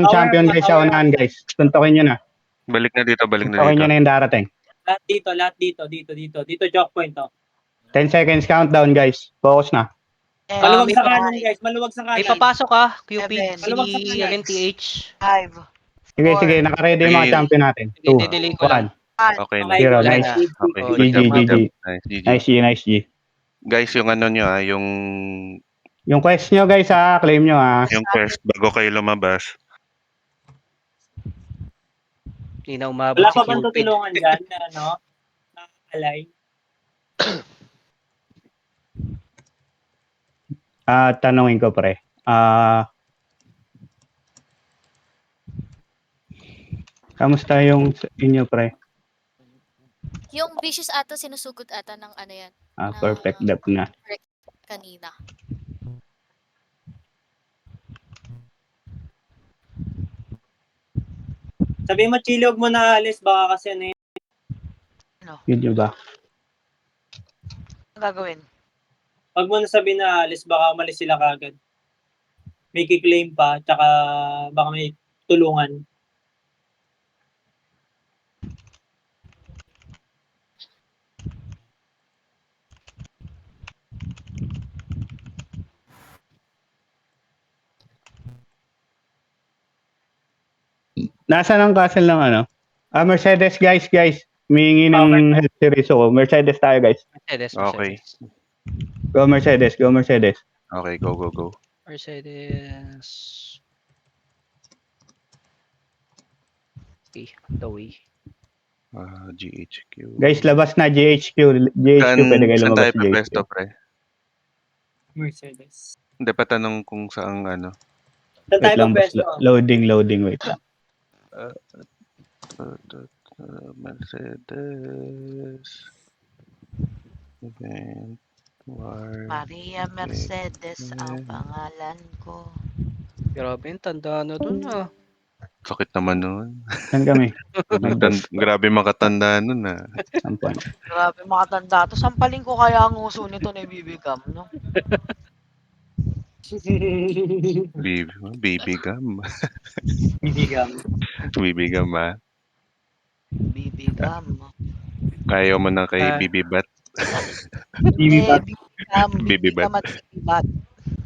S2: champion, guys, sa unahan, guys. Tuntukin nyo na.
S3: Balik na dito.
S2: Tuntukin nyo na yung darating.
S4: Lahat dito. Dito, choke point, to.
S2: 10 seconds countdown, guys. Focus na.
S4: Maluwag
S1: may
S4: sa kanan, guys. Maluwag sa
S1: May
S4: kanan.
S1: papasok, Cupid,
S7: Seven.
S1: si NTH.
S7: 5.
S2: Sige. Naka-ready yung mga
S3: Sige.
S2: champion natin.
S1: Sige,
S2: 2,
S1: didelay ko lang.
S2: 1.
S3: Okay na.
S4: Okay,
S2: Zero,
S4: wala
S2: nice.
S4: na.
S3: Okay.
S1: Oh,
S3: Good job,
S2: GG.
S3: good job. Nice, GG.
S2: Nice G.
S3: Guys, yung ano nyo yung
S2: Yung quest nyo, guys, claim nyo,
S3: quest bago kayo lumabas.
S1: Hindi na umabot
S4: Wala
S1: si
S4: pa bang
S1: Cupid.
S4: tutulungan dyan na, na alay?
S2: Tanungin ko, pre. Kamusta yung inyo, pre?
S8: Yung vicious ata sinusugod ata ng ano yan
S2: Perfect depth na.
S8: kanina.
S4: Sabi mo, Chili, huwag mo na alis. Baka kasi ano yun.
S2: Yun nyo ba?
S7: Ang gagawin?
S4: Huwag mo na sabi na alis. Baka umalis sila kagad. May kiklaim pa. Tsaka baka may tulungan.
S2: Nasaan ang castle ng ano? Mercedes, guys. Humingi ng help si Rizzo. Mercedes tayo, guys.
S1: Mercedes.
S3: Okay.
S2: Go Mercedes.
S3: Okay, go.
S1: Mercedes. Okay, the way.
S3: GHQ.
S2: Guys, labas na GHQ. Pwede kayo
S3: Saan
S2: lumabas
S3: tayo
S2: sa GHQ.
S3: pa-presto, pre?
S4: Mercedes.
S3: Hindi pa tanong kung saan ano.
S4: Saan
S2: Wait
S4: tayo
S2: lang, boss.
S4: pwesto?
S2: Loading. Wait lang.
S3: Mercedes. Event.
S7: Maria Mercedes ang pangalan ko.
S1: Grabe, tanda na dun,
S3: Sakit naman nun.
S2: Saan kami?
S3: Grabe makatanda nun,
S2: Sampuan.
S7: Grabe makatanda to. Sampaling ko kaya ang uso nito ni Bibigam, no?
S3: Baby gum.
S4: Bibigam.
S3: Bibigam,
S7: Bibigam.
S3: Kaya mo na kay Bibibat.
S4: Bibibat.
S7: Bibigam at Bibibat.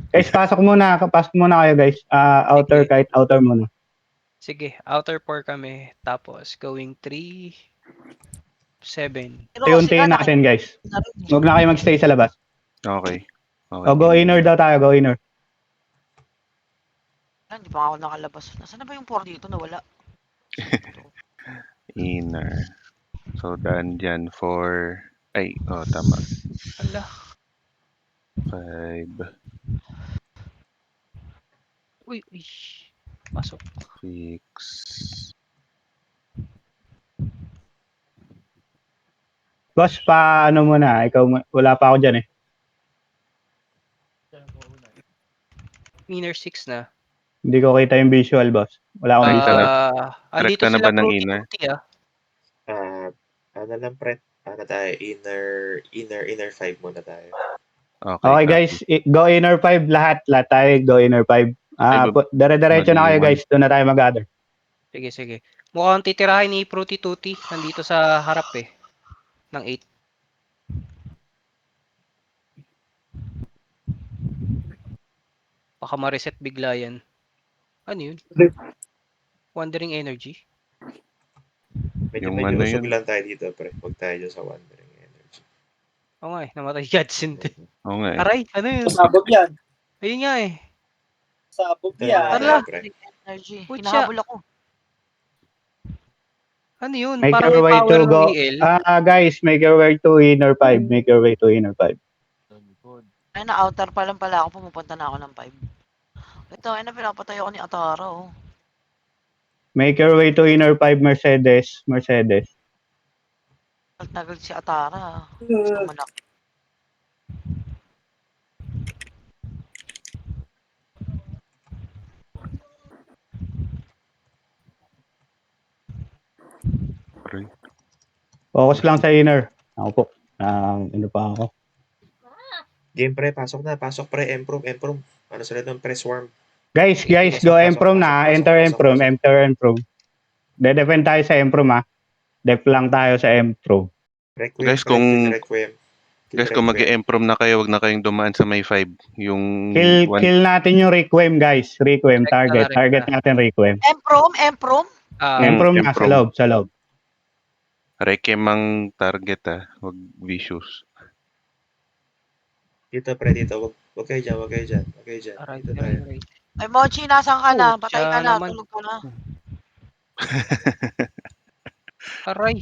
S2: Guys, pasok muna kayo, guys. Outer, kahit outer muna.
S1: Sige, outer 4 kami. Tapos, going 3, 7.
S2: Untayin natin, guys. Huwag na kayo magstay sa labas.
S3: Okay.
S2: Go inner daw tayo, go inner.
S7: Hindi pa ako nakalabas. Nasaan na ba yung 4 dito? Nawala.
S3: Inner. So, daan dyan for... Ay, tama.
S1: Ala.
S3: 5,
S1: Uy. Pasok.
S3: 6.
S2: Boss, paano mo na? Wala pa ako dyan eh.
S1: Inner 6 na.
S2: Hindi ko kita yung visual, boss. Wala akong visual.
S1: Andito
S3: Rekta na
S1: sila
S3: ba ng
S1: Fruity
S3: inner?
S1: Tutti,
S6: Ano lang, pre? Ano tayo? Inner 5 muna tayo.
S2: Okay, guys. Go inner 5 lahat. Lahat tayo, go inner 5. Dire-diretso na kayo, guys. Doon na tayo mag-gather.
S1: Sige. Mukhang titirahin ni Fruity Tutti. Nandito sa harap ng 8. Baka ma-reset bigla yan. Ano yun? Wandering Energy?
S3: Yung
S6: Medyo
S3: ano
S6: usog
S3: yun.
S6: lang tayo dito, pre. Huwag tayo dyan sa Wandering Energy.
S1: Oo nga namatay Godsend.
S3: Oo nga eh.
S1: Aray, ano yun?
S4: Pasabog yan.
S1: Ayun nga eh.
S4: Sabog
S6: Tayo
S4: yan.
S6: tayo, pre.
S7: Energy.
S1: Putya.
S7: Hinahabol ako.
S1: Ano yun?
S2: Make
S1: Parang
S2: your
S1: may
S2: way
S1: power
S2: to
S1: ng
S2: go.
S1: EL.
S2: Guys, make your way to inner 5. Make your way to inner 5.
S7: Ay, na-outer pa lang pala ako. Pumupunta na ako ng 5. Ito, ay na pinapatay ako ni Atara, oh.
S2: Make your way to inner 5, Mercedes. Mercedes.
S7: Tagal si Atara. Gusto malaki.
S3: Aray.
S2: Focus lang sa inner. Ako po. Ano pa ako?
S6: Game, pre. Pasok na. Pasok, pre. Improve. Ano sila doon, pre? Swarm.
S2: Guys,
S6: Pasok,
S2: go
S6: pasok,
S2: Emprom na.
S6: pasok,
S2: Enter
S6: pasok,
S2: Emprom.
S6: pasok.
S2: Enter Emprom. De-defend tayo sa Emprom, ha. Def lang tayo sa Emprom.
S6: Requiem,
S3: Guys,
S6: pre.
S3: kung-
S6: Kill Requiem. Kill
S3: Guys, kung
S6: Requiem.
S3: mag-e-emprom na kayo, wag na kayong dumaan sa may 5. Yung
S2: Kill natin yung Requiem, guys. Requiem,
S1: Rekta
S2: target.
S1: na,
S2: Target
S1: rekta.
S2: natin Requiem.
S7: Emprom?
S2: Emprom na, sa
S3: Emprom.
S2: loob.
S3: Requiem ang target wag vicious.
S6: Dito, pre. Dito. Wag kayo dyan.
S1: Aray,
S6: Dito
S1: aray,
S6: tayo.
S1: aray.
S7: Ay, Mochi, nasan ka na?
S1: Putya
S7: Patay ka na.
S1: naman.
S7: Tulog ka na.
S1: Aray.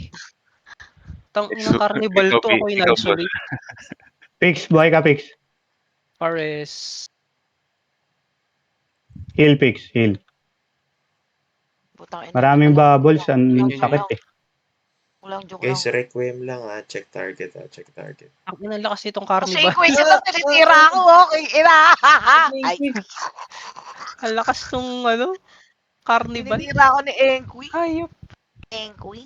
S1: Tang inang carnival
S3: Ikaw,
S1: to. Ako
S3: ikaw ba?
S1: in-isolate.
S2: Fix, buhay ka, Fix.
S1: Pares.
S2: Heal, Fix, heal.
S7: Putang ina,
S2: Maraming
S7: hindi ko lang-
S2: bubbles. Ang
S1: Yun,
S2: sakit eh.
S7: Walang joke
S6: Guys,
S7: lang.
S6: Requiem lang, Check target, Check target.
S1: Ang inang lakas itong
S7: Kasi
S1: carnival.
S7: Queen, ito tinitira ako, okay? Ina! Ay,
S1: Ang lakas nung carnival.
S7: tinitira ako ni Engqui.
S1: Hayop.
S7: Engqui.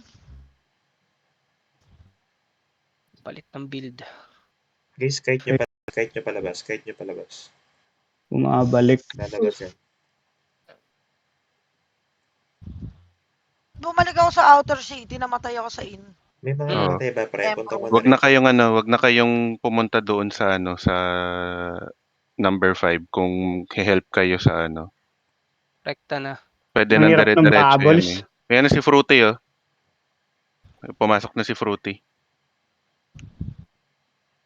S1: Palit ng build.
S6: Guys, kahit nyo palabas.
S2: Bumabalik.
S6: Lalabas yan.
S7: Bumalik ako sa outer city, namatay ako sa in.
S6: May mga
S3: Oo.
S6: namatay ba, pre? Punta mo
S3: Wag na
S6: rin.
S3: wag na kayong pumunta doon sa sa number 5 kung help kayo sa
S1: Rekta na.
S3: Pwede
S2: Ang
S3: nang
S2: hirap ng
S3: dire-diretso
S2: bubbles.
S3: yan eh. Ayan na si Fruity Pumasok na si Fruity.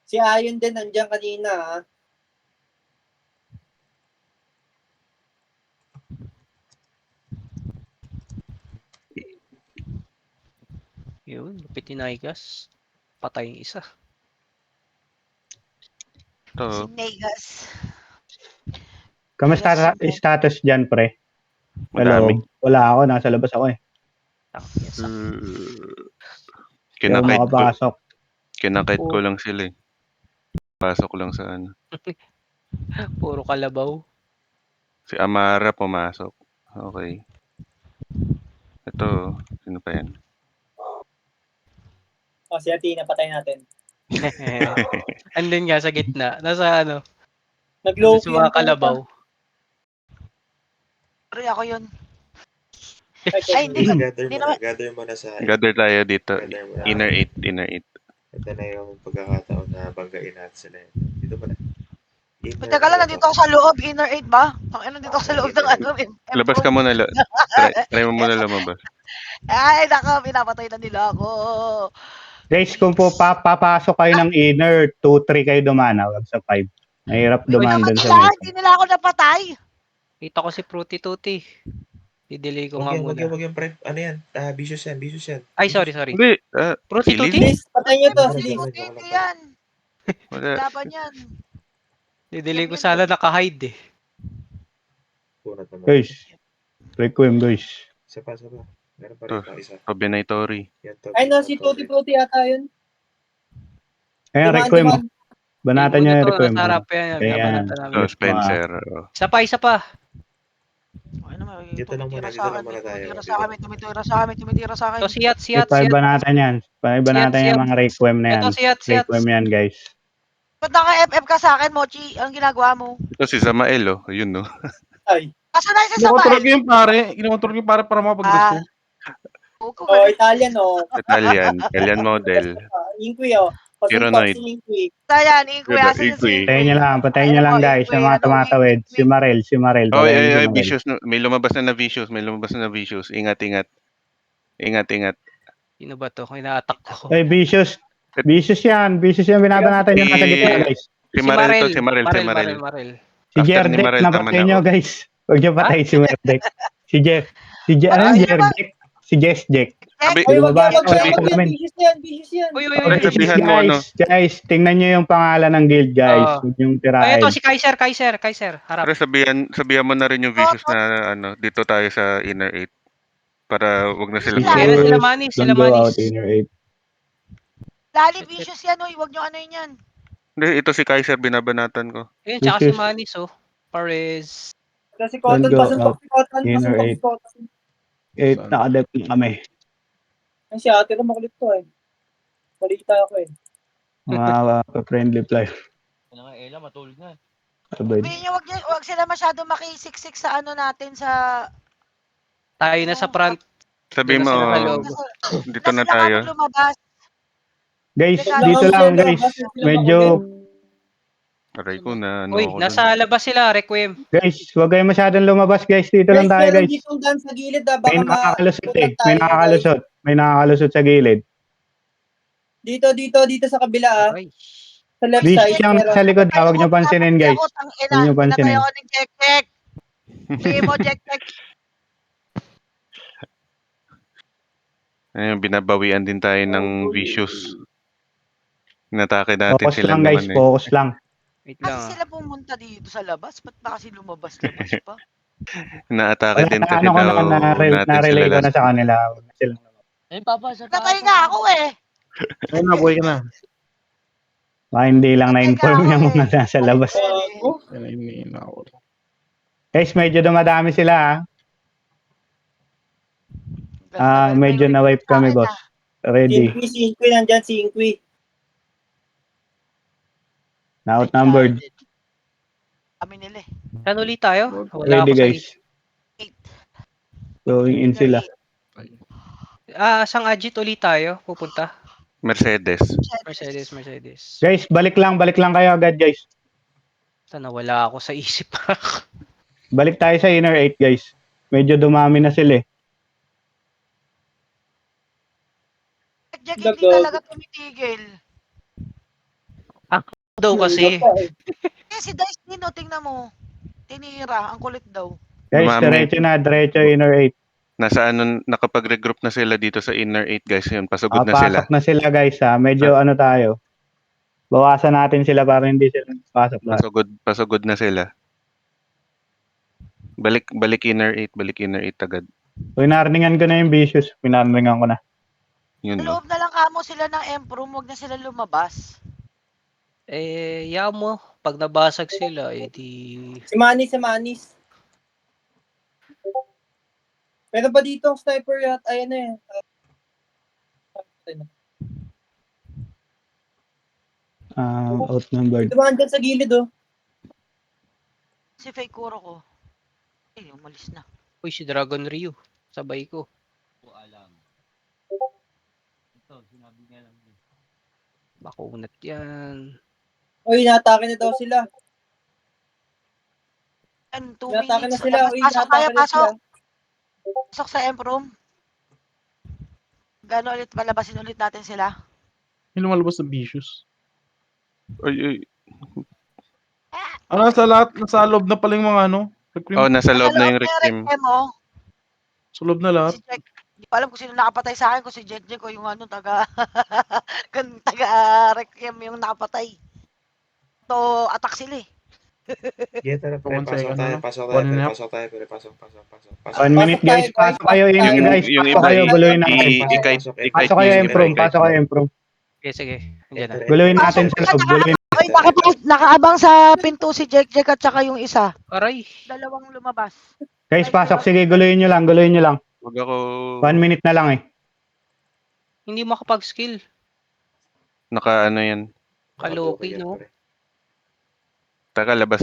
S4: Si Ayon din nandiyan kanina.
S1: Yun. Lupit ni Naigas. Patay yung isa.
S7: Si
S3: Ito,
S7: Negas.
S2: Kamusta status dyan, pre?
S3: madami.
S2: Hello. Wala ako. Nasa labas ako eh.
S1: Yes.
S2: Hindi ako makapasok.
S3: Kinakait ko lang sila eh. Pasok lang sa
S1: Puro kalabaw.
S3: Si Amara pumasok. Okay. Ito, sino pa yan?
S4: O, si Athena, patay natin.
S1: Andun nga sa gitna. Nasa
S4: Nag-low
S1: sa mga kalabaw.
S7: Sorry, ako yun.
S4: Ay,
S7: hindi.
S6: Gather mo na sa
S3: Gather tayo dito.
S6: Gather mo na.
S3: Inner 8.
S6: Ito na yung pagkakataon na banggain natin sila. Dito mo na.
S7: Teka lang, nandito ako sa loob. Inner 8 ba? Nandito ako sa loob ng
S3: Labas ka muna. Try mo muna lumabas.
S7: Ay, nako, pinapatay na nila ako.
S2: Guys, kung po papasok kayo ng inner, 2-3 kayo dumana. Wag sa 5. Mahirap dumaan dun sa
S7: Hindi
S2: meta.
S7: nila ako napatay.
S1: Kita ko si Fruity Tutti. I-delay ko nga muna.
S6: Wag yan, pre. Ano yan? Vicious yan.
S1: Ay, sorry.
S3: Hindi.
S1: Fruity
S3: si
S1: Tutti?
S3: Liz.
S4: Liz, patay niyo to, si Liz.
S7: Hindi yan.
S3: Wala.
S7: Laban yan.
S1: I-delay ko sana naka-hide eh.
S6: Punat naman.
S2: Guys, Requiem, guys.
S6: Isa pa. Meron pa rin isa.
S3: Combinatory.
S6: Yan to.
S4: Ay, no, si Tutti Frutti yata yun.
S2: Ayan, Requiem. Banatan niya yung Requiem.
S1: Nasa harap yan.
S2: Ayan.
S1: Banatan namin.
S3: So, Spencer.
S1: Isa pa.
S7: Ay naman,
S6: Dito lang muna tayo.
S7: tumitira sa akin.
S1: Ito, siyat.
S2: Banatan yan. Banatan yung mga Requiem na yan.
S1: Ito, siyat.
S2: Requiem yan, guys.
S7: Ba't naka-FF ka sa akin, Mochi? Anong ginagawa mo?
S3: Ito si Zamael, Ayun, no?
S4: Ay.
S7: Asa na isa sa
S5: Kinokontrol
S7: bahay?
S5: ko yung pare. Kinokontrol ko yung pare para makapag-resto.
S4: Oh, Italian, oh.
S3: Italian model.
S4: Inqui, oh. Pasuntok
S3: Paranoid.
S4: si Inky.
S7: Ayan, Ingwe.
S3: Ganda,
S7: Asan yung si
S3: Ingwe.
S2: Patayin nyo lang, patayin nyo
S7: Ayun
S2: lang
S7: mo,
S2: guys,
S7: Ingwe,
S2: yung mga
S7: ano,
S2: tumatawid.
S7: Ingwe.
S2: Si Marel,
S3: Oy,
S2: patayin nyo si
S3: ay,
S2: Marel.
S3: vicious. May lumabas na vicious. May lumabas na vicious. Ingat, ingat. Ingat, ingat.
S1: Sino ba to? Ina-attack ko.
S2: Ay, Vicious yan, binabanatan nyo nasa gitna guys.
S3: Si Marel to, si Marel, si
S1: Marel.
S3: Marel.
S2: Si
S3: After ni
S2: Jerdek,
S3: Marel, tama
S2: napatay
S3: na
S2: nyo
S3: ako.
S2: guys. Huwag nyo patayin si Jerdek. Ano
S1: Ay,
S2: yung Jerdek? Si Jek.
S3: Sabi,
S4: Oy, wag yan,
S2: Lumabas,
S4: wag yan,
S2: wala
S4: wag yan.
S2: namin.
S4: Vicious yan.
S1: Uy,
S3: Pre,
S2: Vicious
S3: sabihan mo, ano?
S2: guys, tingnan nyo yung pangalan ng guild guys. Huwag yung
S1: Ay, ito
S2: tirahin.
S1: si Kaiser. Harap.
S3: Pre, sabihan mo na rin yung vicious na ano, dito tayo sa inner 8. Para wag na silang
S7: Sila.
S1: Kaya
S3: tumulong.
S1: sila Manis,
S2: Don't go out inner 8.
S7: Lali, vicious yan, uy. Huwag nyo ano yan.
S3: Hindi, ito si Kaiser, binabanatan ko.
S1: Ayun, tsaka si
S2: Vicious.
S1: Manis, oh. Pares.
S4: Kasi Cotton,
S2: Don't go
S4: pasuntok si Cotton,
S2: inner
S4: pasuntok si
S2: eight.
S4: Cotton.
S2: 8 nakadep na kami.
S4: Ay, si ate ko makulit to eh. Balita ako eh.
S2: Mga friendly player.
S9: Ano nga, Ella, matulog na.
S2: Abad.
S7: Sabihin nyo, wag sila masyado makisiksik sa ano natin sa...
S1: Tayo na sa front.
S3: Sabihin mo,
S1: Dito na sila sa loob.
S3: dito na
S7: sila
S3: tayo.
S7: kamo lumabas.
S2: Guys,
S7: Delikado.
S2: dito lang guys. Medyo,
S3: Aray ko na, ano
S1: Uy,
S3: ako
S1: nasa labas sila, Requiem.
S2: guys, huwag kayong masyadong lumabas guys. Dito lang tayo
S4: meron
S2: guys.
S4: ditong daan sa gilid ah.
S2: May
S4: Baka
S2: nakakalusot eh.
S4: tayo,
S2: May nakakalusot. May nakakalusot sa gilid.
S4: Dito sa kabila ah.
S1: Ay.
S4: Sa left
S2: Vicious
S4: side.
S2: yung
S4: meron.
S2: nasa likod ha. Huwag nyo pansinin guys. Huwag nyo pansinin.
S7: Pinatay ako ng Jack. Hindi mo, Jack.
S3: Ayun, binabawian din tayo ng vicious. Inatake natin
S2: Focus
S3: sila
S2: lang guys.
S3: naman eh.
S2: Focus lang.
S1: Wait
S7: Kasi
S1: lang.
S7: sila pumunta dito sa labas. Ba't ba kasi lumabas-labas pa?
S3: Inaatake din kasi
S2: Ano ko
S3: daw natin sila
S2: na-relay ko na
S3: last.
S2: sa kanila. Huwag na silang
S9: Ayun, Papa, sa
S7: Natay nga ako eh.
S5: Ayun na, buhay ka na.
S2: Baka hindi lang na-inform yung mga nasa labas.
S5: Ayun na ako.
S2: Guys, medyo dumadami sila ha. Medyo na-wipe kami boss. Ready.
S4: Si Inky nandyan, si Inky.
S2: Na-outnumbered.
S7: Kami nila eh.
S1: Saan ulit tayo? Wala
S2: Ready
S1: ako sa
S2: guys. Going in sila.
S1: sang Ajit ulit tayo, pupunta.
S3: Mercedes.
S1: Mercedes.
S2: Guys, balik lang kayo agad guys.
S1: Sana wala ako sa isip.
S2: Balik tayo sa inner 8 guys. Medyo dumami na sila eh.
S7: Jack, hindi talaga tumitigil.
S1: Daw kasi.
S7: Si Dice Dino, tingnan mo. Tinira, ang kulit daw.
S2: Guys,
S3: Mami.
S2: diretso inner 8.
S3: Nasa ano, nakapag-regroup na sila dito sa inner 8 guys. Yun, pasugod na sila.
S2: Pasok na sila guys ha. Medyo ano tayo. Bawasan natin sila para hindi sila pasok na.
S3: Pasugod na sila. Balik inner 8 agad.
S2: Pinarningan ko na yung vicious. Pinarningan ko na.
S3: Yun
S7: Sa
S3: no.
S7: loob na lang kamo sila ng Emperor, huwag na sila lumabas.
S1: Yaw mo. Pag nabasag sila, di...
S4: Si Manis. Meron ba dito ang sniper at ayan na eh.
S2: Outnumbered.
S4: Ito ba andyan sa gilid oh.
S7: Si Fake Kuro ko. Umalis na.
S1: Uy, si Dragon Ryu. Sabay ko.
S9: alam. Ito, sinabi niya lang.
S1: Makunat yan.
S4: Uy, inatake na daw sila.
S7: And 2
S4: Inatake na
S7: minutes.
S4: sila. Uy,
S7: Pasok
S4: inatake
S7: tayo,
S4: na sila.
S7: Pasok sa Emperor. Gano'n ulit palabasin ulit natin sila?
S5: Yung lumalabas sa vicious.
S3: Ay.
S5: Nasa loob na pala yung mga ano.
S3: Oh, nasa loob na yung Requiem.
S5: Sa loob na lahat.
S7: Si Jack, hindi pa alam kung sino nakapatay sa akin, kung si Jack o yung ano, taga Requiem yung nakapatay. So, attack sila eh.
S6: Yeah, tara, pre,
S5: 1 second na.
S6: pasok
S5: 1 and a half.
S6: pasok.
S2: 1 minute guys. Pasok kayo inner guys.
S3: Yung
S2: Pasok kayo, guluhin natin. Pasok kayo improve.
S1: Sige. Andiyan na.
S2: Guluhin natin sa loob. Guluhin.
S7: Ay, nakaabang sa pinto si Jack at saka yung isa.
S1: Aray.
S7: Dalawang lumabas.
S2: Guys, pasok. Sige, guluhin nyo lang.
S3: Wag ako
S2: 1 minute na lang eh.
S1: Hindi makapag-skill.
S3: naka ano yan.
S1: Kaloki, no?
S3: Taka labas.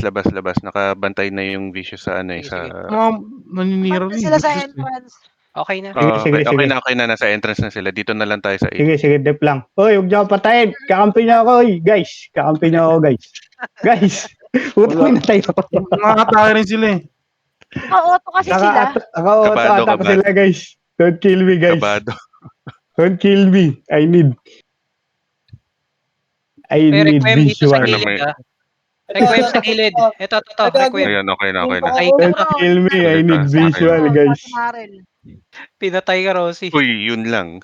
S3: Nakabantay na yung vicious sa ano eh.
S1: Sige,
S3: Sa...
S1: sige.
S5: Mga naninira
S7: Basta
S5: rin.
S7: sila sa
S5: vicious eh.
S7: entrance.
S1: Okay na.
S2: Sige, sige,
S3: okay
S2: sige.
S3: na, okay na. Nasa entrance na sila. Dito na lang tayo sa 8.
S2: Sige, sige, dep lang. Uy, huwag niyo ako patayin. Kakampi niyo ako, uy. Guys, kakampi niyo ako, guys. Guys, putang ina tayo ako.
S5: Nakakatake rin sila eh.
S7: Naka-auto kasi sila.
S3: Kabado,
S2: Naka-auto-attack
S3: kabado.
S2: sila, guys. Don't kill me, guys.
S3: Kabado.
S2: Don't kill me. I need
S1: Requiem dito sa
S2: visual.
S3: Ano
S1: gilid
S3: may-
S1: ah. Requiem sa gilid. Ito, Requiem.
S3: Ayan, okay na, okay na.
S1: Ay,
S2: Don't kill me. I need visual, guys.
S1: pinatay ka, Rosie.
S3: Uy, yun lang.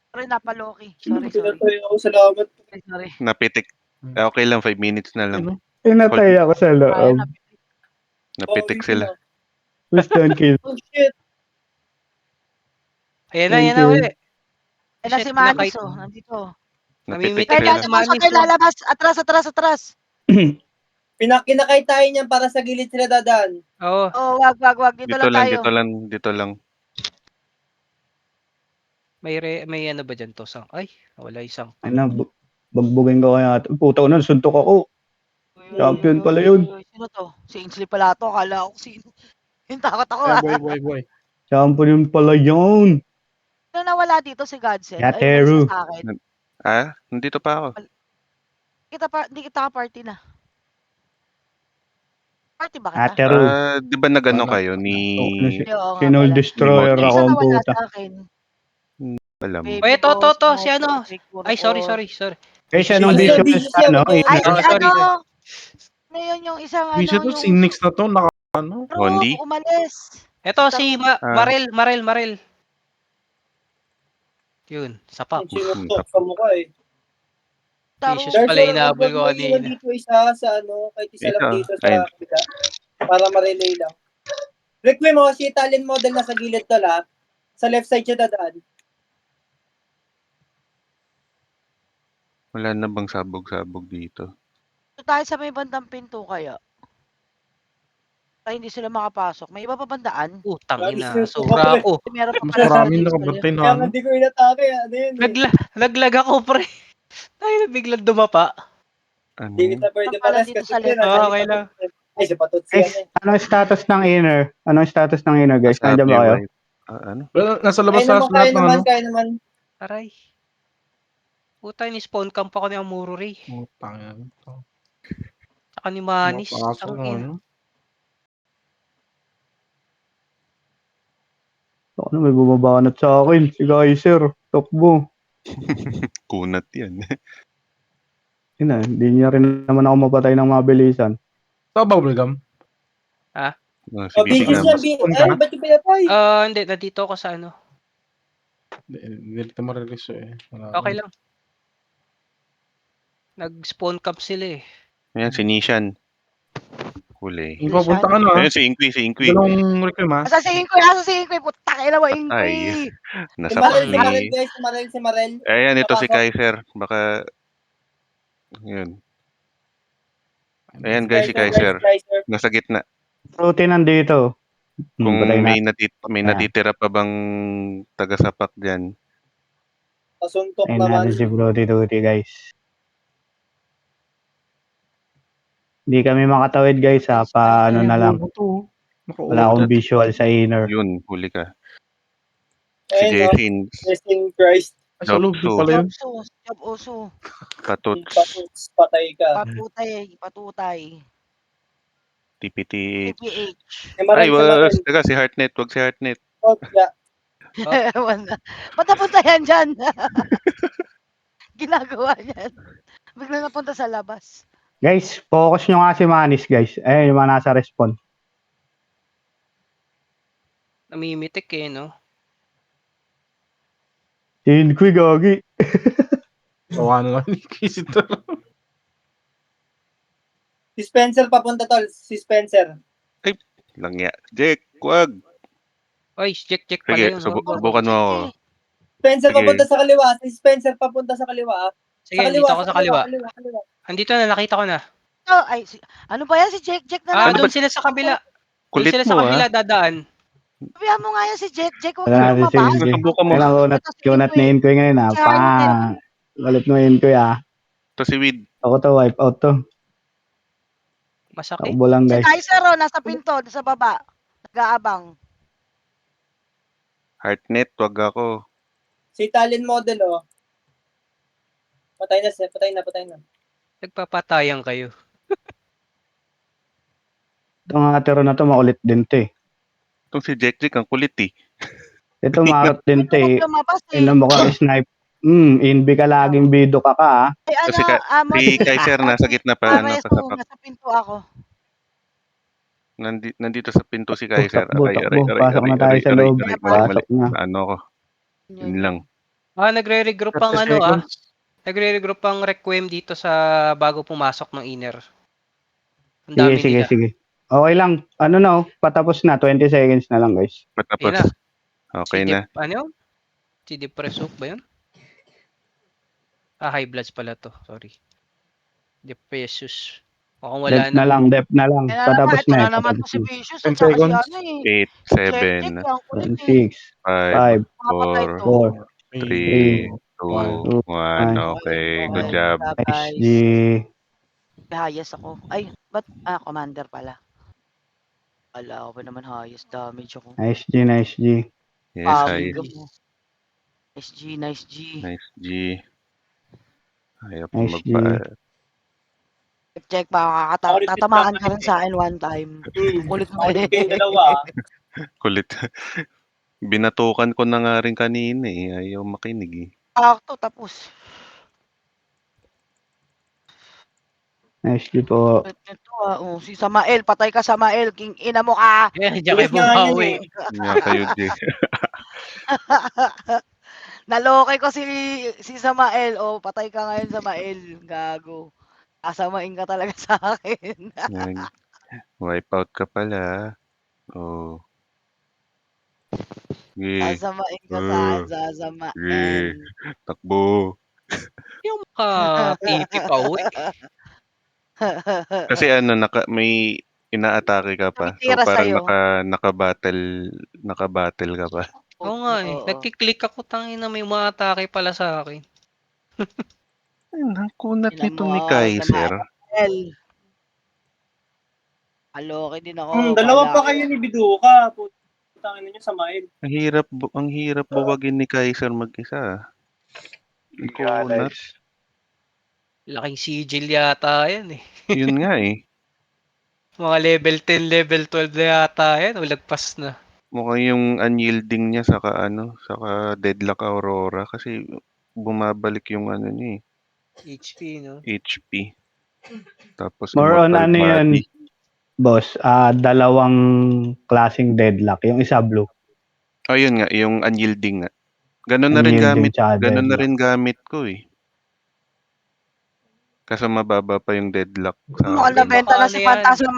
S7: Sorry, napaloki. Sorry.
S4: Salamat.
S7: Sorry.
S3: Napitik. Okay lang, 5 minutes na lang.
S5: Ano?
S2: Pinatay ako sa
S7: Ayun,
S2: loob.
S3: Napitik sila.
S2: Please don't kill.
S4: Oh shit.
S1: Ayan na,
S2: Thank
S1: ayan na
S2: you.
S1: uli.
S7: Ayun na
S1: Shit,
S7: si Manis,
S1: pinakait.
S7: oh. Nandito.
S3: Napitik
S1: Namimitik
S7: Kaya
S3: sila.
S1: na.
S7: lalabas,
S1: Manis,
S7: okay,
S1: oh.
S7: lalabas. Atras.
S4: Kinakay tayo niyan para sa gilid sila dadaan.
S1: Oo.
S7: Oh, wag. Dito lang tayo.
S3: Dito lang.
S1: May ano ba dyan to? Ay, wala isang.
S2: Ano, bagbugin ko kaya. Puta ko na, suntok ako. Champion pala yun.
S7: Sino to? Si Ainsley pala to. Akala ko sino. Yung takot ako ah.
S5: Boy.
S2: Champion pala yun.
S7: Sino nawala dito si Godsend?
S2: Yateru.
S7: Sa akin.
S3: Nandito pa ako.
S7: Hindi kita ka-party na. Party ba kita?
S2: Yateru.
S3: Di ba nagano
S5: Ano?
S3: kayo ni...
S7: Oo nga
S2: Sinol
S7: pala.
S2: destroyer
S3: Remote.
S2: ako
S7: Isa
S2: ang
S7: nawala
S2: puta.
S7: sa akin.
S3: Alam.
S7: Baby
S1: Oy, to,
S7: Boss,
S1: si ano?
S7: Motor,
S1: Ay, sorry.
S2: Guys, anong
S4: Ano
S2: visual
S4: yun?
S2: sa ano?
S4: Visual
S7: Ay,
S1: Oh,
S7: si
S1: sorry.
S7: ano yun yung isang
S5: Bisa
S7: ano,
S5: to, si Nix na to, ano?
S3: Hondi?
S7: umalis.
S1: Ito si Marel. Yun, sapak.
S4: Sinuntok sa mukha eh.
S1: Jesus
S7: Taro.
S1: pala inaabol ko kanina.
S4: Dito isa sa ano, kahit isa lang
S3: Isa.
S4: dito sa
S3: Ayun.
S4: kabila. Para ma-relay lang. Requiem mo, si Italian model na sa gilid to la. Sa left side siya dadaan.
S3: Wala na bang sabog-sabog dito?
S7: So, tayo sa may bandang pinto kaya. Ay, hindi sila makapasok. May iba pa bandaan?
S1: Putang ina,
S4: Lagi
S1: sobra ako.
S7: Meron pa
S5: Mas
S7: pala sa
S5: maraming
S7: next
S5: nakabantay na
S4: Kaya
S5: ano.
S4: hindi ko inatake. Ano yun eh.
S1: Naglag ako, pre. Tayo na biglang dumapa.
S3: Ano?
S4: Hindi kita pwede
S7: Pala
S4: pares
S7: dito
S4: kasi
S7: sa
S4: pre,
S7: left.
S4: nasa
S1: Okay
S4: likod
S1: lang.
S4: ko. Ay, si Patot
S2: Guys,
S4: siya eh.
S2: anong status ng inner? Anong status ng inner, guys? Nandiyan ba kayo?
S3: Ano?
S5: Well, nasa labas
S4: Kaya
S5: sa
S4: naman,
S5: lahat ng ano.
S4: kaya naman.
S1: Aray. Puta, ni-spawn camp ako ni Amururi.
S5: Putang yan.
S1: Saka ni Manis.
S5: Mapasok
S1: Ang
S5: ng
S1: ina.
S5: ano.
S2: Ano, may bumabanat sa akin. Si Kaiser. Tokbo.
S3: Kunat yan.
S2: Hindi niya rin naman ako mapatay ng mabilisan.
S5: Sa bubblegum.
S3: Si
S4: O,
S3: BC
S4: BG
S3: nga.
S4: siya.
S5: Spawn
S4: Ay,
S5: ka?
S4: ba't yung pinatay?
S1: Hindi, nandito ako sa ano.
S5: Hindi ito marireso eh.
S1: Okay lang. Nag-spawn camp sila eh.
S3: Ayan, si Nishan. Huli.
S5: Yung papunta ka na.
S3: Ayan, si Inqui.
S5: Dalawang requiem ha.
S7: Asasayin ko. Puta kayo na
S3: Ay.
S4: Si
S3: Nasa
S4: Marel,
S3: pack
S4: si Marel,
S3: ni...
S4: guys. Si Marel.
S3: Ayan, ito si
S4: Napasok.
S3: Kaiser. Baka... Yun. Ayan guys, si Kaiser. Nasa gitna.
S2: Fruity nandito.
S3: Kung
S2: Patay na.
S3: may
S2: Ayan.
S3: natitira pa bang taga-sapak dyan.
S4: Pasuntok
S2: Ayun
S4: naman.
S2: natin si Fruity Tutti, guys. Hindi kami makatawid, guys, ha. Paano na lang. Wala akong visual sa inner.
S3: Yun, huli ka. Si
S4: Ayun, no?
S3: Jessin.
S4: Blessing Christ.
S5: Ay, sa loob din pala yun.
S7: Job oso.
S3: Patuts.
S4: Patay ka.
S7: Patutay.
S3: TPT.
S7: PPH.
S4: Si Marel,
S3: Ay,
S4: si Marel.
S3: taga si Heartnet. Wag si Heartnet.
S4: Oh, yeah.
S7: Ewan na. Ba't napunta yan dyan? Ginagawa yan. Bigla napunta sa labas.
S2: Guys, focus nyo nga si Manis, guys. Ayun, yung mga nasa respawn.
S1: Namimitik eh, no?
S2: Inqui, gagi.
S5: Sawa na lang ni Inquisitor.
S4: Si Spencer papunta tol. Si Spencer.
S3: Lang ya. Jake, wag.
S1: Oy, check pala
S3: Sige,
S1: yun. no?
S3: subukan mo ako.
S4: Spencer
S3: Sige.
S4: papunta sa kaliwa. Si Spencer papunta sa kaliwa.
S1: Sige, dito ako sa kaliwa.
S4: Kaliwa.
S1: Andito na, nakita ko na.
S7: Ano ba yan? Si Jack na
S1: Doon
S7: naman.
S1: sila sa kabila. Doon
S3: Kulit
S1: sila
S3: mo,
S1: sa kabila dadaan.
S7: Sabihan mo nga yan si Jack. Huwag
S2: Wala
S7: niyo
S2: natin si
S7: lumabas.
S2: Inqui.
S3: Subukan mo.
S2: Kailangan kunat na Inqui ngayon, ha. Galit mo Inqui, ha.
S3: Ito si Weed.
S2: Ako to, wipe out to.
S1: Masakit.
S2: Takbo lang,
S7: Si
S2: guys.
S7: Kaiser nasa pinto, sa baba. Nag-aabang.
S3: Heartnet, wag ako.
S4: Si Talon Model, oh. Patay na.
S1: Nagpapatayan kayo.
S2: Itong atero na to, makulit din to eh.
S3: Itong si Jack ang kulit eh.
S2: Ito marot din to eh.
S7: Lumabas eh.
S2: Inom mo ka snipe. Inbi ka laging bido ka ah.
S7: Ay, ano,
S3: Kasi si Kaiser nasa gitna pa,
S7: Pares
S3: nasa
S7: ko,
S3: sapak.
S7: nasa pinto ako.
S3: Nandito sa pinto si Kaiser.
S2: Takbo. Pasok na tayo sa loob. Pasok na.
S3: Ano ko? Yun lang.
S1: Nagre-regroup
S5: 30
S1: ang
S5: seconds.
S1: Nagre-regroup ang Requiem dito sa bago pumasok ng inner. Ang dami
S2: Sige.
S1: nila.
S2: Okay lang. Ano na oh, patapos na. 20 seconds na lang guys.
S3: Patapos.
S1: Ayun na.
S3: Okay na.
S1: Ano yun? Si Depresok ba yun? High bloods pala to. Sorry. Depresus. O kung wala
S2: Dep na lang.
S7: Kaya
S2: Patapos
S7: ito
S2: na
S7: na naman to si
S2: eh.
S7: Vicious
S5: 10
S7: at saka si
S5: seconds.
S7: ano eh.
S3: 8, 7,
S7: Check, ang kulit eh.
S2: 6,
S3: 5,
S7: 4,
S2: 4,
S3: 3, 2, 1.
S2: 1.
S3: Okay, good
S7: Okay,
S3: job.
S2: SG.
S7: Highest ako. Ay, ba't? Commander pala. Wala ako pa naman highest damage ako.
S2: Nice G.
S3: Yes,
S7: Pagod
S3: I.
S7: ako. Nice G.
S3: Nice G. Ayaw pa
S2: Nice G.
S7: Check pa, tatamaan ka rin sa akin one time. Kulit mo eh.
S4: Kayong dalawa.
S3: Kulit. Binatukan ko na nga rin kanina eh. Ayaw makinig eh.
S7: Sakto, tapos.
S2: Nice G po.
S7: Ito si Samael, patay ka Samael, king ina mo ka.
S1: Diyan kayo bumawi.
S3: Nga kayo, J.
S7: Naloke ko si Samael. Patay ka ngayon Samael, gago. Asamain ka talaga sa akin.
S3: Wipe out ka pala. Oh.
S7: Sasamain ka sa akin, sasamain.
S3: Takbo.
S1: Yung makatiti pa uwi.
S3: Kasi may inaatake ka pa. So
S7: Tumitira
S3: parang
S7: sa'yo.
S3: naka-battle ka pa.
S1: Oo nga eh.
S7: Oo.
S1: Nagkiklik ako tangina may umatake pala sa akin.
S3: Ang kunat
S7: Ina
S3: nito
S7: mo,
S3: ni Kaiser.
S7: Samael. Aloke din ako.
S4: Dalawa
S7: kala
S4: pa
S7: ko.
S4: kayo ni Biduka. Putangin niyo sa Mael.
S3: Ang hirap buwagin ni Kaiser mag-isa. Ang kunat.
S1: Laking sigil yata yan eh.
S3: Yun nga eh.
S1: Mga level 10, level 12 na yata yan. Ulagpas na.
S3: Mukhang yung unyielding niya saka Deadlock Aurora kasi bumabalik yung niya eh.
S1: HP, no?
S3: HP. Tapos
S2: More on
S3: Immortal
S2: yun,
S3: Body.
S2: boss. Dalawang klaseng deadlock. Yung isa blue.
S3: Oh, yun nga, yung unyielding nga. Ganun na rin
S2: Unyielding
S3: gamit.
S2: tsaka
S3: Ganun na
S2: deadlock.
S3: rin gamit ko eh. Kasi mababa pa yung deadlock sa
S7: Mukhang
S3: akin.
S7: nabenta na
S1: Ano
S7: si
S1: yan?
S7: Phantasm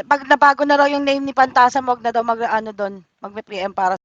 S7: pag nabago na raw yung name ni Phantasm, wag na daw mag-ano doon, mag-pre-em para